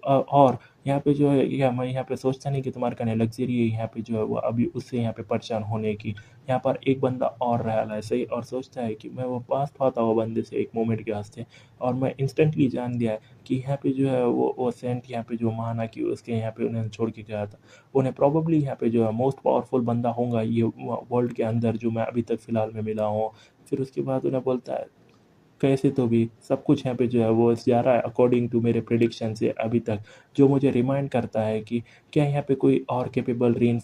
और यहाँ पे जो है या मैं यहाँ पे सोचता नहीं कि तुम्हारे कने लग्जरी है यहाँ पे जो है वो अभी उससे यहाँ पे परेशान होने की। यहाँ पर एक बंदा और रहा है सही, और सोचता है कि मैं वो पास पाता हुआ बंदे से एक मोमेंट के वास्ते, और मैं इंस्टेंटली जान दिया है कि यहाँ पे जो है वो सेंट यहाँ पे जो माना कि उसके यहाँ पे उन्हें छोड़ के गया था, उन्हें प्रॉबली यहाँ पे जो है मोस्ट पावरफुल बंदा होगा ये वर्ल्ड के अंदर जो मैं अभी तक फ़िलहाल में मिला हूँ। फिर उसके बाद उन्हें बोलता है कैसे तो भी सब कुछ यहाँ पे जो है वो जा रहा है अकॉर्डिंग टू मेरे प्रिडिक्शन से अभी तक, जो मुझे रिमाइंड करता है कि क्या यहाँ पे कोई और कैपेबल री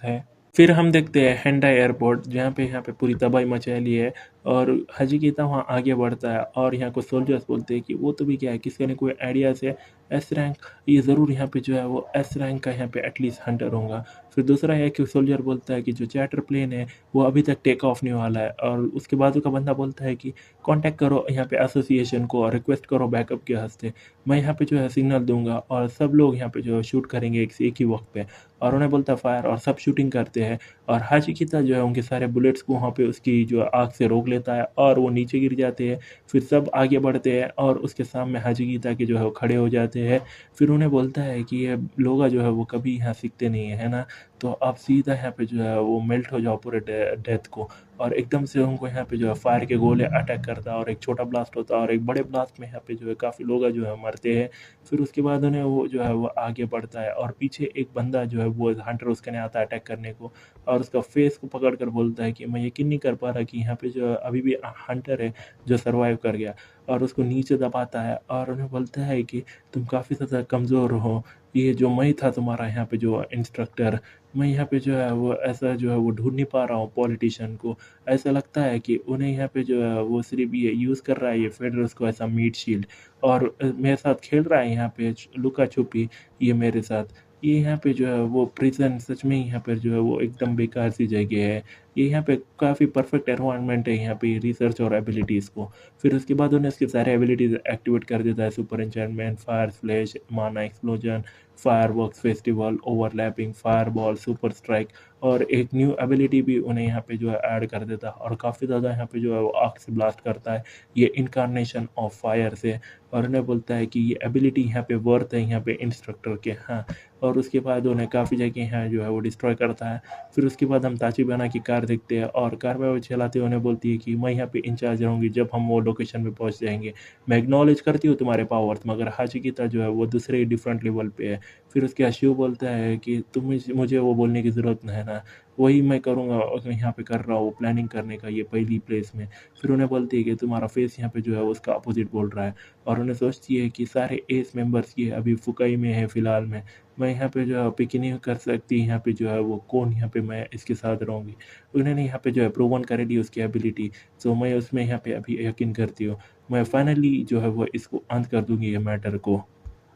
है। फिर हम देखते हैं हेंडाई एयरपोर्ट जहाँ पे यहाँ पे पूरी तबाही मचाई है। और हाजी कीता वहाँ आगे बढ़ता है और यहाँ कुछ सोल्जर्स बोलते हैं कि वो तो भी क्या है, किसी ने कोई आइडियाज़ है एस रैंक, ये ज़रूर यहाँ पे जो है वो एस रैंक का यहाँ पे एटलीस्ट हंटर होगा। फिर दूसरा है कि सोल्जर बोलता है कि जो चार्टर प्लेन है वो अभी तक टेक ऑफ नहीं वाला है, और उसके बाजू का बंदा बोलता है कि कांटेक्ट करो यहाँ पे एसोसिएशन को और रिक्वेस्ट करो बैकअप के हस्ते, मैं यहाँ पे जो है सिग्नल दूंगा और सब लोग यहाँ पे जो है शूट करेंगे एक ही वक्त पे। और उन्हें बोलता है फायर, और सब शूटिंग करते हैं और हाशिकिता जो है उनके सारे बुलेट्स को वहाँ पे उसकी जो आग से रोक लेता है और वो नीचे गिर जाते हैं। फिर सब आगे बढ़ते हैं और उसके सामने हाशिकिता के जो है वो खड़े हो जाते हैं। फिर उन्हें बोलता है कि ये लोग जो है वो कभी यहाँ सीखते नहीं है ना, तो आप सीधा यहाँ पे जो है वो मेल्ट हो जाओ पूरे डेथ को। और एकदम से उनको यहाँ पे जो है फायर के गोले अटैक करता है और एक छोटा ब्लास्ट होता है और एक बड़े ब्लास्ट में यहाँ पे जो है काफ़ी लोग जो है मरते हैं। फिर उसके बाद उन्हें वो जो है वो आगे बढ़ता है और पीछे एक बंदा जो है वो हंटर उसके ने आता है अटैक करने को, और उसका फेस को पकड़ कर बोलता है कि मैं यकीन नहीं कर पा रहा कि यहाँ पे जो है अभी भी हंटर है जो सर्वाइव कर गया। और उसको नीचे दबाता है और उन्हें बोलता है कि तुम काफ़ी ज़्यादा कमज़ोर हो, ये जो मैं था तुम्हारा यहाँ पे जो इंस्ट्रक्टर, मैं यहाँ पे जो है वो ऐसा जो है वो ढूंढ नहीं पा रहा हूँ पॉलिटिशियन को। ऐसा लगता है कि उन्हें यहाँ पे जो है वो सिर्फ ये यूज़ कर रहा है ये फेडरल्स को एज़ अ मीट शील्ड, और मेरे साथ खेल रहा है यहाँ पे लुका छुपी ये मेरे साथ। ये यहाँ पे जो है वो प्रिज़न सच में यहाँ पे जो है वो एकदम बेकार सी जगह है। ये यहाँ पे काफ़ी परफेक्ट एनवायरनमेंट है यहाँ पे रिसर्च और एबिलिटीज़ को। फिर उसके बाद उन्हें उसके सारे एबिलिटीज़ एक्टिवेट कर देता है, सुपर एन्चेंटमेंट, फायर स्प्लैश, माना explosion, fireworks festival, overlapping, fireball, super strike, और एक न्यू एबिलिटी भी उन्हें यहाँ पे जो है ऐड कर देता है और काफ़ी ज़्यादा यहाँ पे जो है वो आग से ब्लास्ट करता है, ये इनकारनेशन ऑफ फायर से। और उन्हें बोलता है कि ये एबिलिटी यहाँ पे वर्थ है यहाँ पे इंस्ट्रक्टर के, हाँ। और उसके बाद उन्हें काफ़ी जगह यहाँ जो है वो डिस्ट्रॉय करता है। फिर उसके बाद हम ताचिबाना की कार देखते हैं और कार में वो चलाते हुए उन्हें बोलती है कि मैं यहाँ पे इंचार्ज रहूँगी जब हम वो लोकेशन पे पहुँच जाएंगे। मैं एक्नॉलेज करती हूँ तुम्हारे पावर्स, मगर हाचिकिता जो है वो दूसरे डिफरेंट लेवल पे है। फिर उसके बाद शिव बोलता है कि तुम मुझे वो बोलने की ज़रूरत नहीं है ना, वही मैं करूँगा और यहाँ पे कर रहा हूँ प्लानिंग करने का ये पहली प्लेस में। फिर उन्हें बोलती है कि तुम्हारा फेस यहाँ पे जो है उसका अपोजिट बोल रहा है, और उन्हें सोचती है कि सारे एस मेंबर्स ये अभी फुकाई में है फ़िलहाल में, मैं यहाँ पे जो है पिक नहीं कर सकती यहाँ पे जो है वो कौन यहाँ पे मैं इसके साथ रहूँगी। उन्होंने यहाँ पे जो है प्रूवन कर दी उसकी एबिलिटी, तो मैं उसमें यहाँ पे अभी यकीन करती हूँ। मैं फाइनली जो है वो इसको अंत कर दूँगी ये मैटर को।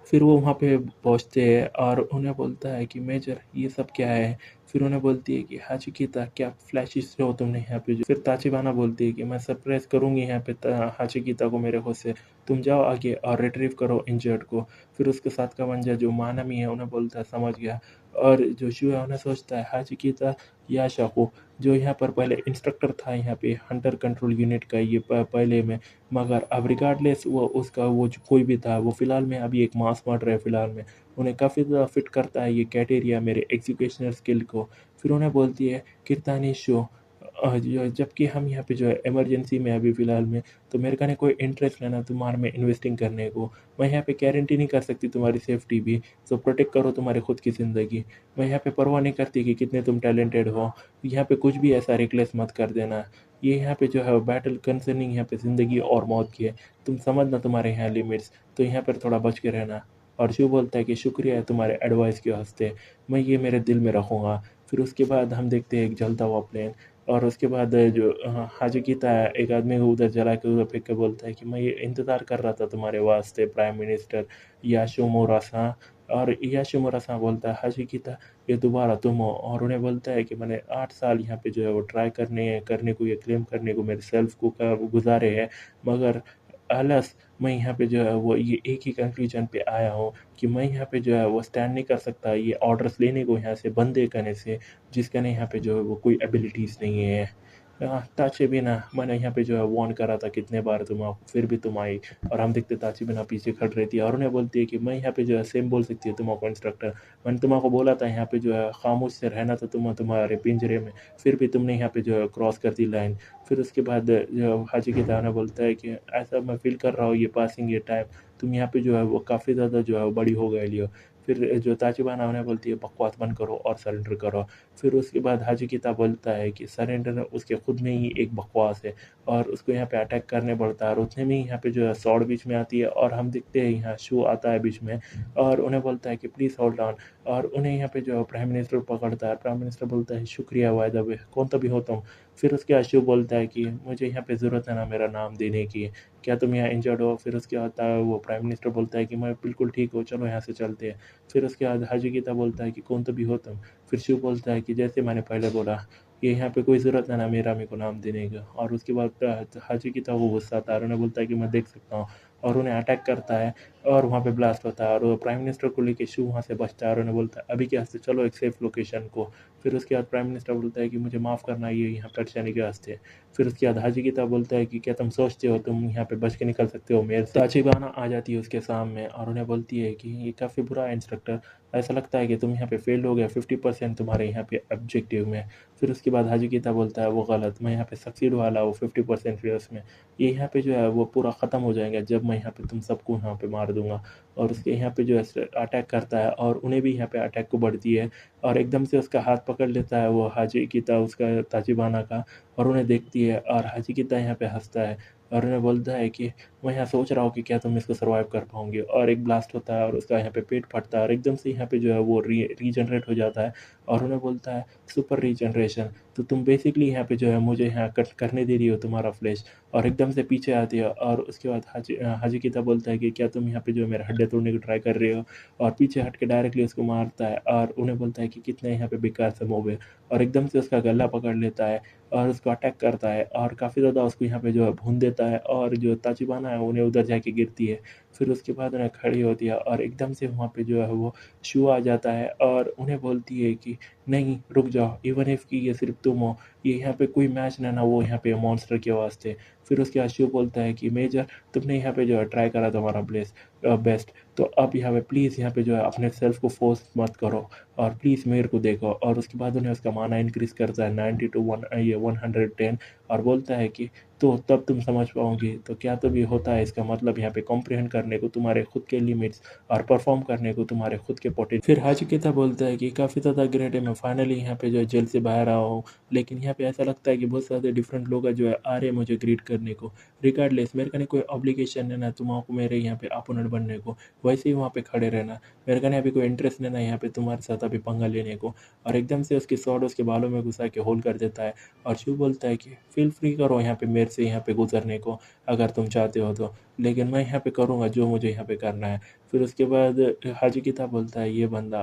फिर वो वहाँ पे पहुँचते हैं और उन्हें बोलता है कि मेजर ये सब क्या है? फिर उन्हें बोलती है कि हाचिकिता क्या फ्लैशेस हो तुमने यहाँ पे जो। फिर ताचिबाना बोलती है कि मैं सरप्राइज करूँगी यहाँ पे हाचिकिता को मेरे खुद से, तुम जाओ आगे और रिट्रीव करो इंजर्ड को। फिर उसके साथ का बंजा जो मानामी है उन्हें बोलता है समझ गया। और जो शू है उन्हें सोचता है हाचिकिता या शाको जो यहाँ पर पहले इंस्ट्रक्टर था यहाँ पे हंटर कंट्रोल यूनिट का ये पहले में, मगर अब रिगार्डलेस वो उसका वो जो कोई भी था वो फ़िलहाल में अभी एक मास मर्डर है फ़िलहाल में। उन्हें काफ़ी ज़्यादा फिट करता है ये क्राइटेरिया मेरे एग्जीक्यूशनल स्किल को। फिर उन्हें बोलती है किरतानी शो, जो जबकि हम यहाँ पे जो है इमरजेंसी में अभी फ़िलहाल में, तो मेरे का ना कोई इंटरेस्ट लेना तुम्हारे में इन्वेस्टिंग करने को। मैं यहाँ पे गारंटी नहीं कर सकती तुम्हारी सेफ्टी भी, तो प्रोटेक्ट करो तुम्हारी खुद की ज़िंदगी। मैं यहाँ पे परवाह नहीं करती कि कितने तुम टैलेंटेड हो, यहाँ पे कुछ भी ऐसा रिकलेस मत कर देना। ये यहाँ पे जो है बैटल कंसर्निंग यहाँ पे ज़िंदगी और मौत की है, तुम समझना तुम्हारे यहाँ लिमिट्स, तो यहाँ पर थोड़ा बच के रहना। और शिव बोलता है कि शुक्रिया है तुम्हारे एडवाइस के वास्ते, मैं ये मेरे दिल में रखूँगा। फिर उसके बाद हम देखते हैं एक जलता हुआ प्लेन, और उसके बाद जो हाजी कीता है एक आदमी को उधर जला के उधर फेंक के बोलता है कि मैं ये इंतज़ार कर रहा था तुम्हारे वास्ते प्राइम मिनिस्टर याशोमुरा सा। और याशोमुरा सा बोलता है हाजी कीता ये दोबारा तुम हो, और उन्हें बोलता है कि मैंने 8 साल यहाँ पे जो है वो ट्राई करने को ये क्लेम करने को मेरे सेल्फ को गुजारे हैं, मगर आलस मैं यहाँ पे जो है वो ये एक ही कंक्लूजन पे आया हूँ कि मैं यहाँ पे जो है वो स्टैंड नहीं कर सकता ये ऑर्डर्स लेने को यहाँ से बंदे करने से, जिसका नहीं यहाँ पे जो है वो कोई एबिलिटीज़ नहीं है। ताचे बिना मैंने यहाँ पे जो है वार्न करा था कितने बार तुम आओ, फिर भी तुम आई। और हम देखते ताचे बिना पीछे खड़ रहती है और उन्हें बोलती है कि मैं यहाँ पे जो है सेम बोल सकती है तुम्हारा इंस्ट्रक्टर, मैंने तुम्हारा बोला था यहाँ पे जो है खामोश से रहना था तुम्हारे पिंजरे में, फिर भी तुमने यहाँ पे जो है क्रॉस कर दी लाइन। फिर उसके बाद जो हाजी की दाना बोलता है कि ऐसा मैं फील कर रहा हूँ ये पासिंग ये टाइम, तुम यहाँ पे जो है वो काफ़ी ज़्यादा जो है बड़ी हो गई लियो। फिर जो ताचिबाना उन्हें बोलती है बकवास बंद करो और सरेंडर करो। फिर उसके बाद हाजी किताब बोलता है कि सरेंडर उसके खुद में ही एक बकवास है, और उसको यहाँ पे अटैक करने पड़ता है और उतने में ही यहाँ पे जो है स्वॉर्ड बीच में आती है और हम देखते हैं यहाँ शू आता है बीच में और उन्हें बोलता है कि प्लीज़ होल्ड ऑन। और उन्हें यहाँ पे जो है प्राइम मिनिस्टर पकड़ता है। प्राइम मिनिस्टर बोलता है शुक्रिया बाय द वे, कौन तभी हो तुम। फिर उसके बाद शू बोलता है कि मुझे यहाँ पे ज़रूरत है ना मेरा नाम देने की, क्या तुम यहाँ इंजर्ड हो। फिर उसके बाद वो प्राइम मिनिस्टर बोलता है कि मैं बिल्कुल ठीक हूँ, चलो यहाँ से चलते हैं। फिर उसके बाद हाजी गीता बोलता है कि कौन तभी हो तुम। फिर शिव बोलता है कि जैसे मैंने पहले बोला, ये यहाँ पे कोई ज़रूरत है ना मेरे को नाम देने का। और उसके बाद हाजी की था वो गुस्सा आता है और उन्हें बोलता है कि मैं देख सकता हूँ, और उन्हें अटैक करता है और वहाँ पे ब्लास्ट होता है और वो प्राइम मिनिस्टर को लेके शिव वहाँ से बचता है और उन्हें बोलता है अभी क्या से चलो एक सेफ लोकेशन को। फिर उसके बाद प्राइम मिनिस्टर बोलता है कि मुझे माफ़ करना, ये यहाँ पर जाने के वास्ते। फिर उसके बाद हाजी की बोलता है कि क्या तुम सोचते हो तुम यहाँ पे बच के निकल सकते हो मेरे से। ताचिबाना आ जाती है उसके सामने और उन्हें बोलती है कि ये काफ़ी बुरा है इंस्ट्रक्टर, ऐसा लगता है कि तुम यहाँ पे फेल हो गए, 50% तुम्हारे यहाँ पे ऑब्जेक्टिव में। फिर उसके बाद हाजी गीता बोलता है वो गलत, मैं यहाँ पे सक्सीड वाला हूँ 50% फेयर्स में, ये यहाँ पे जो है वो पूरा ख़त्म हो जाएगा जब मैं यहाँ पे तुम सबको यहाँ पे मार दूंगा। और उसके यहाँ पे जो है अटैक करता है और उन्हें भी यहाँ पे अटैक को बढ़ती है और एकदम से उसका हाथ पकड़ लेता है वो हाजी गीता उसका ताजिबाना का, और उन्हें देखती है और हाजी गीता यहाँ पे हंसता है और उन्हें बोलता है कि मैं यहाँ सोच रहा हूँ कि क्या तुम इसको सर्वाइव कर पाओगे। और एक ब्लास्ट होता है और उसका यहाँ पे पेट फटता है और एकदम से यहाँ पे जो है वो रीजनरेट हो जाता है और उन्हें बोलता है सुपर रीजनरेशन, तो तुम बेसिकली यहाँ पे जो है मुझे यहाँ कट करने दे रही हो तुम्हारा फ्लैश। और एकदम से पीछे आती है और उसके बाद हाजी किता बोलता है कि क्या तुम यहाँ पे जो है मेरा हड्डी तोड़ने की ट्राई कर रहे हो, और पीछे हट के डायरेक्टली उसको मारता है और उन्हें बोलता है कि कितने यहाँ पे बेकार से मूव है। और एकदम से उसका गला पकड़ लेता है और उसको अटैक करता है और काफ़ी ज़्यादा उसको यहाँ पे जो है भून देता है और जो ताचिबाना है उन्हें उधर जाके गिरती है। फिर उसके बाद उन्हें खड़ी होती है और एकदम से वहाँ पे जो है वो शू आ जाता है और उन्हें बोलती है कि नहीं रुक जाओ, इवन इफ कि ये सिर्फ तुम हो, ये यहाँ पे कोई मैच ना ना वो यहाँ पे मॉन्स्टर के वास्ते। फिर उसके बाद शू बोलता है कि मेजर तुमने यहाँ पे जो है ट्राई करा तुम्हारा बेस्ट, तो अब यहाँ पे प्लीज़ यहाँ पे जो है अपने सेल्फ को फोर्स मत करो और प्लीज़ मेरे को देखो। और उसके बाद उन्हें उसका माना इंक्रीज़ करता है 90 टू 110 और बोलता है कि तो तब तुम समझ पाओगे तो क्या तो भी होता है इसका मतलब यहाँ पे कॉम्प्रिहेंड करने को तुम्हारे खुद के लिमिट्स और परफॉर्म करने को तुम्हारे खुद के पोटेंशियल। फिर हाचिकेता बोलता है कि काफ़ी ज़्यादा ग्रेट है, मैं फाइनली यहाँ पे जो है जेल से बाहर आया हूँ, लेकिन यहाँ पे ऐसा लगता है कि बहुत सारे डिफरेंट लोग जो है आ रहे हैं मुझे ग्रीट करने को। रिगार्डलेस मेरे का नहीं कोई ऑब्लिगेशन है ना तुम्हारा मेरे यहाँ पे अपोनेंट बनने को, वैसे ही वहाँ पे खड़े रहना, मेरे का नहीं अभी कोई इंटरेस्ट नहीं ना यहाँ पे तुम्हारे साथ अभी पंगा लेने को। और एकदम से उसकी शॉट उसके बालों में घुसा के होल्ड कर देता है और शिव बोलता है कि फील फ्री करो यहाँ पे मेरे से यहाँ पे गुजरने को अगर तुम चाहते हो तो, लेकिन मैं यहाँ पे करूँगा जो मुझे यहाँ पे करना है। फिर उसके बाद हाजी किताब बोलता है ये बंदा,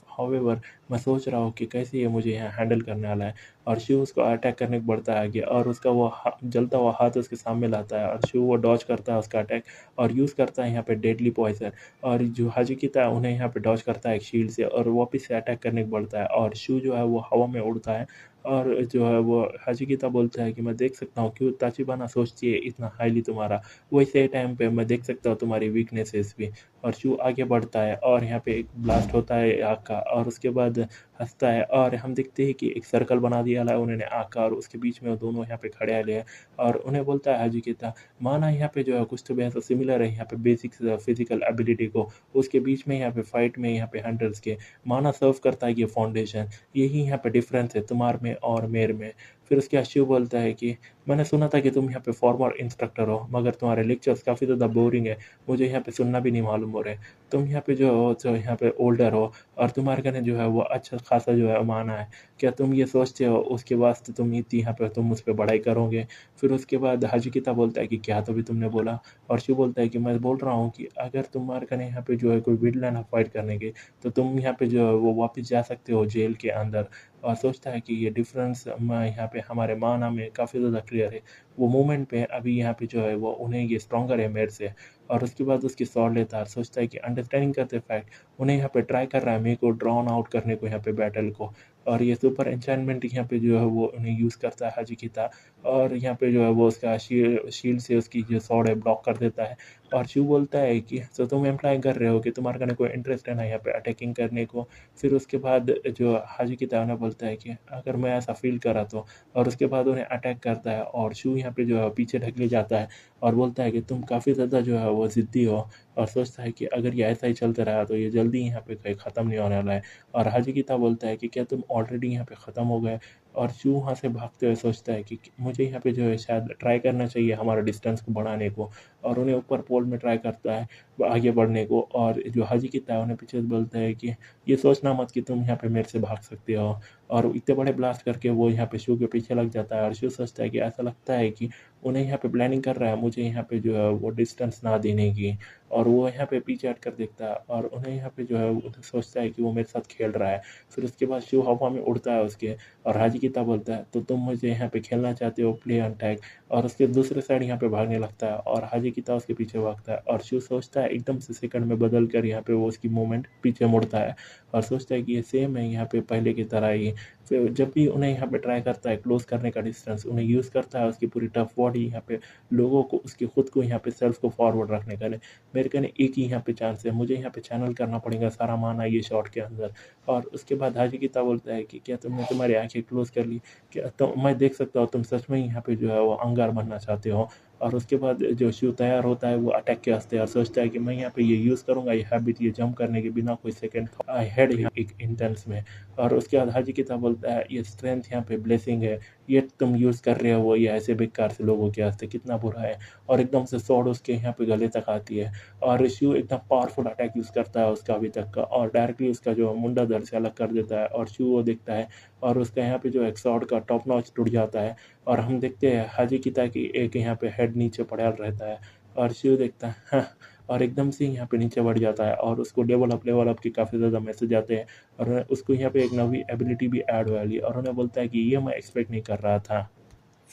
हाउएवर मैं सोच रहा हूँ कि कैसे ये मुझे यहाँ हैंडल करने वाला है। और शिव उसको अटैक करने को बढ़ता है आगे और उसका वो जलता हुआ हाथ उसके सामने लाता है और शिव वो डॉज करता है उसका अटैक और यूज़ करता है यहाँ पे डेडली पॉइजन। और जो हाजी किता है उन्हें यहाँ पे डॉज करता है एक शील्ड से और वापस से अटैक करने को बढ़ता है और शिव जो है वो हवा में उड़ता है। और जो है वो हाजिकिता बोलता है कि मैं देख सकता हूँ क्यों ताचिबाना सोचती है इतना हाईली तुम्हारा, वैसे टाइम पे मैं देख सकता हूँ तुम्हारी वीकनेसेस भी। और शू आगे बढ़ता है और यहाँ पे एक ब्लास्ट होता है आग का और उसके बाद हंसता है और हम देखते हैं कि एक सर्कल बना दिया है उन्होंने आग का और उसके बीच में वो दोनों यहाँ पे खड़े आए हैं। और उन्हें बोलता है हाजिकिता माना यहाँ पे जो है कुछ तो ऐसा सिमिलर है यहाँ पे बेसिक फिजिकल एबिलिटी को, उसके बीच में यहाँ पे फाइट में यहाँ पे हंटर्स के माना सर्व करता है ये फाउंडेशन, यही यहाँ पे डिफरेंस है तुम्हारे में और मेरे में। फिर उसके बाद शिव बोलता है कि मैंने सुना था कि तुम यहाँ पे फॉर्मर इंस्ट्रक्टर हो मगर तुम्हारे लेक्चर्स काफ़ी ज़्यादा बोरिंग है, मुझे यहाँ पे सुनना भी नहीं मालूम हो रहे, तुम यहाँ पे जो हो जो यहाँ पे ओल्डर हो और तुम्हारे कहने जो है वो अच्छा खासा जो है माना है, क्या तुम ये सोचते हो उसके वास्ते तुम इतनी यहाँ पे तुम उस पर बढ़ाई करोगे। फिर उसके बाद हाजी किता बोलता है कि क्या तो भी तुमने बोला, और शिव बोलता है कि मैं बोल रहा हूँ कि अगर तुम्हारे कहने यहाँ पे जो है कोई विडलैंड है फाइट करने के तो तुम यहाँ पे जो है वो वापस जा सकते हो जेल के अंदर। और सोचता है कि ये डिफरेंस यहाँ पे हमारे माना में काफ़ी ज़्यादा क्लियर है, वो मोमेंट पे अभी यहाँ पे जो है वो उन्हें ये स्ट्रॉन्गर है मेरे से। और उसके बाद उसकी सॉर्ड लेता है, सोचता है कि अंडरस्टैंडिंग करते फैक्ट उन्हें यहाँ पे ट्राई कर रहा है मेरे को ड्रॉन आउट करने को यहाँ पे बैटल को। और ये सुपर एन्चेंटमेंट यहाँ पे जो है वो उन्हें यूज़ करता है हाजिकिता और यहाँ पे जो है वो उसका शील्ड से उसकी जो सॉर्ड है ब्लॉक कर देता है। और शिव बोलता है कि तो तुम एम्प्लॉय कर रहे हो कि तुम्हारे कहने कोई इंटरेस्ट है ना यहाँ पे अटैकिंग करने को। फिर उसके बाद जो हाजी की ताना बोलता है कि अगर मैं ऐसा फील करा तो, और उसके बाद उन्हें अटैक करता है और शू यहाँ पे जो है पीछे ढकले जाता है और बोलता है कि तुम काफ़ी ज़्यादा जो है वो ज़िद्दी हो, और सोचता है कि अगर ये ऐसा ही चलता रहा तो ये जल्दी यहाँ पे कहीं ख़त्म नहीं होने वाला है। और हाजी बोलता है कि क्या तुम ऑलरेडी यहाँ पे ख़त्म हो गए? और शू वहाँ से भागते हुए सोचता है कि मुझे यहाँ पे जो है शायद ट्राई करना चाहिए हमारा डिस्टेंस को बढ़ाने को, और उन्हें ऊपर पोल में ट्राई करता है आगे बढ़ने को। और जो हाजी है उन्हें पीछे से बोलता है कि ये सोचना मत कि तुम यहाँ पे मेरे से भाग सकते हो। और इतने बड़े ब्लास्ट करके वो यहाँ पे शू के पीछे लग जाता है, और शू सोचता है कि ऐसा लगता है कि उन्हें यहाँ पे प्लानिंग कर रहा है मुझे यहाँ पे जो है वो डिस्टेंस ना देने की। और वो यहाँ पे पीछे हट कर देखता है और उन्हें यहाँ पे जो है वो सोचता है कि वो मेरे साथ खेल रहा है। फिर उसके बाद शू हवा में उड़ता है उसके, और हाजी किताब बोलता है तो तुम मुझे यहाँ पे खेलना चाहते हो, प्ले ऑन टैग। और उसके दूसरे साइड यहाँ पे भागने लगता है और हाजी किताब उसके पीछे भागता है, और शू सोचता है एकदम से सेकंड में बदल कर यहाँ पे वो उसकी मूवमेंट पीछे मुड़ता है और सोचता है कि ये सेम है यहाँ पे पहले की तरह ही। फिर जब भी उन्हें यहाँ पे ट्राई करता है क्लोज करने का डिस्टेंस, उन्हें यूज़ करता है उसकी पूरी टफ बॉडी यहाँ पे लोगों को, उसकी खुद को यहाँ पे सेल्फ को फॉरवर्ड रखने का लिए। मेरे कहने एक ही यहाँ पे चांस है, मुझे यहाँ पे चैनल करना पड़ेगा सारा माना ये शॉट के अंदर। और उसके बाद हाजी किताब बोलता है कि क्या तुमने तुम्हारी आंखें क्लोज कर ली? क्या तो मैं देख सकता हूँ तुम सच में ही यहाँ पे जो है वो अंगार बनना चाहते हो? और उसके बाद जो शिव तैयार होता है वो अटैक के वास्ते, और सोचता है कि मैं यहाँ पे ये यूज़ करूँगा ये हैबिट, ये जंप करने के बिना कोई सेकंड आई हेड यहाँ एक इंटेंस में। और उसके बाद हाजी किताब बोलता है ये स्ट्रेंथ यहाँ पे ब्लेसिंग है, ये तुम यूज़ कर रहे हो वो ये ऐसे बेकार से लोगों के वास्ते कितना बुरा है। और एकदम से स्वॉर्ड उसके यहाँ पे गले तक आती है, और शिव एकदम पावरफुल अटैक यूज़ करता है उसका अभी तक का, और डायरेक्टली उसका जो मुंडा धड़ से अलग कर देता है। और शिव वो देखता है और उसका यहाँ पे जो एक स्वॉर्ड का टॉप नॉच टूट जाता है, और हम देखते हैं हाजी किता की एक यहाँ पे हेड नीचे पड़ा रहता है। और शिव देखता है हाँ, और एकदम से यहाँ पे नीचे बढ़ जाता है और उसको लेवल अप के काफ़ी ज़्यादा मैसेज आते हैं, और उसको यहाँ पे एक नवी एबिलिटी भी ऐड वाली, और उन्हें बोलता है कि ये मैं एक्सपेक्ट नहीं कर रहा था।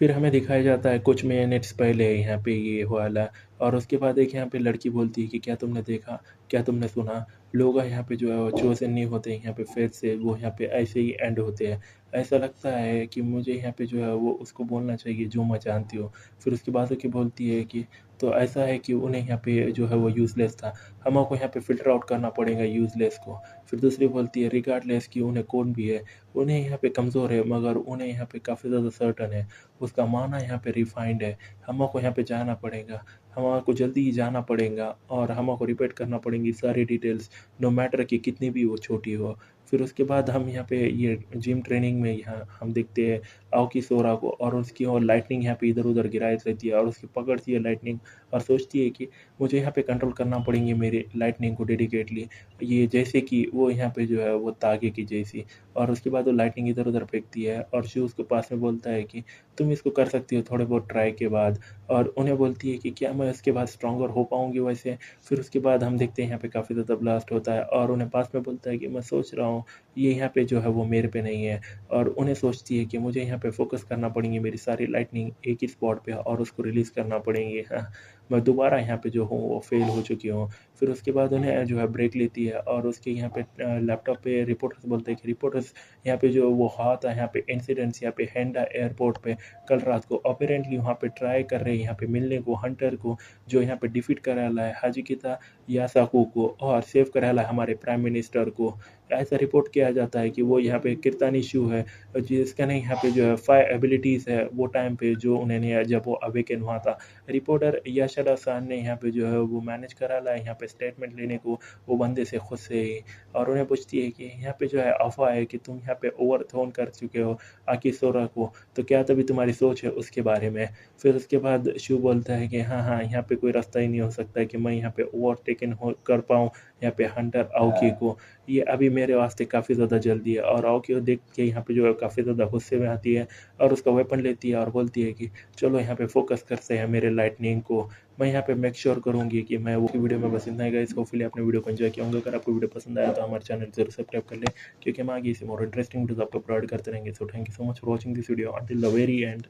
फिर हमें दिखाया जाता है कुछ मिनट्स पहले यहाँ पे ये वाला, और उसके बाद एक यहाँ पे लड़की बोलती है कि क्या तुमने देखा, क्या तुमने सुना, लोग यहाँ पे जो है वो चोज़न नहीं होते यहाँ पे फिर से, वो यहाँ पे ऐसे ही एंड होते हैं। ऐसा लगता है कि मुझे यहाँ पे जो है वो उसको बोलना चाहिए जो मैं जानती हूँ। फिर उसके बाद की बोलती है कि तो ऐसा है कि उन्हें यहाँ पे जो है वो यूज़लेस था, हमको यहाँ पे फ़िल्टर आउट करना पड़ेगा यूज़लेस को। फिर दूसरी बोलती है रिगार्डलेस कि उन्हें कौन भी है, उन्हें यहाँ पे कमज़ोर है मगर उन्हें यहाँ पे काफ़ी ज़्यादा सर्टन है, उसका माना यहाँ पे रिफाइंड है, हमको यहाँ पे जाना पड़ेगा, हमको जल्दी ही जाना पड़ेगा, और हमको रिपीट करना पड़ेंगी सारी डिटेल्स, नो मैटर कि कितनी भी वो छोटी हो। फिर उसके बाद हम यहाँ पे ये जिम ट्रेनिंग में यहाँ हम देखते हैं आओकी सोरा को, और उसकी और लाइटनिंग यहाँ पे इधर-उधर गिराई रहती है और उसकी पकड़ती है लाइटनिंग, और सोचती है कि मुझे यहाँ पे कंट्रोल करना पड़ेंगे मेरे लाइटनिंग को डेडिकेटली, ये जैसे कि वो यहाँ पे जो है वो तागे की जैसी। और उसके बाद वो लाइटनिंग इधर-उधर फेंकती है, और शिव उसके पास में बोलता है कि तुम इसको कर सकती हो थोड़े बहुत ट्राई के बाद, और उन्हें बोलती है कि क्या मैं इसके बाद स्ट्रॉन्गर हो पाऊँगी वैसे? फिर उसके बाद हम देखते हैं यहाँ पे काफ़ी ज़्यादा ब्लास्ट होता है, और उन्हें पास में बोलता है कि मैं सोच रहा हूँ ये यहाँ पे जो है वो मेरे पे नहीं है, और उन्हें सोचती है कि मुझे यहाँ पे फ़ोकस करना पड़ेंगी मेरी सारी लाइटनिंग एक ही स्पॉट पे और उसको रिलीज़ करना पड़ेंगी। हाँ, मैं दोबारा यहाँ पे जो हूँ वो फ़ेल हो चुकी हूँ। फिर उसके बाद उन्हें जो है ब्रेक लेती है, और उसके यहाँ पे लैपटॉप पे रिपोर्टर्स बोलते हैं कि रिपोर्टर्स यहाँ पे जो वो हुआ था यहाँ पे इंसिडेंट्स यहाँ पे हैंडा एयरपोर्ट पे कल रात को अपेरेंटली वहाँ पे ट्राई कर रहे हैं यहाँ पे मिलने को हंटर को, जो यहाँ पे डिफीट कराला है हाजिकिता यासाकू को और सेव कराला है हमारे प्राइम मिनिस्टर को। ऐसा रिपोर्ट किया जाता है कि वो यहाँ पे किरतानी शू है जिसका नहीं यहाँ पे जो है 5 एबिलिटीज़ है वो टाइम पे जो उन्होंने जब वो अवेकन हुआ था। रिपोर्टर याशरा सान ने यहाँ पे जो है वो मैनेज करा ला है यहाँ पे स्टेटमेंट लेने को वो बंदे से खुद से ही, और उन्हें पूछती है कि यहाँ पे जो है अफवाह है कि तुम यहाँ पे ओवरथ्रोन कर चुके हो आकी सोरा को, तो क्या तभी तुम्हारी सोच है उसके बारे में? फिर उसके बाद शू बोलता है कि हाँ हाँ यहाँ पे कोई रास्ता ही नहीं हो सकता कि मैं यहाँ पे ओवरटेकन हो कर पाऊँ यहाँ पे हंटर आओकी को, ये अभी मेरे वास्ते काफ़ी ज़्यादा जल्दी है। और आओकी को देख के यहाँ पे जो है काफ़ी ज़्यादा गुस्से में आती है और उसका वेपन लेती है और बोलती है कि चलो यहाँ पे फोकस करते हैं मेरे लाइटनिंग को, मैं यहाँ पे मेक श्योर करूँगी कि मैं वो वीडियो में बस इतना ही गाइस, होपफुली आपने वीडियो को एंजॉय किया होगा। अगर आपको वीडियो पसंद आया तो हमारे चैनल जरूर सब्सक्राइब कर लें, क्योंकि हम आगे इसी मोर इंटरेस्टिंग वीडियोस आपको प्रोवाइड करते रहेंगे। So thank you so much for watching this video until the very and.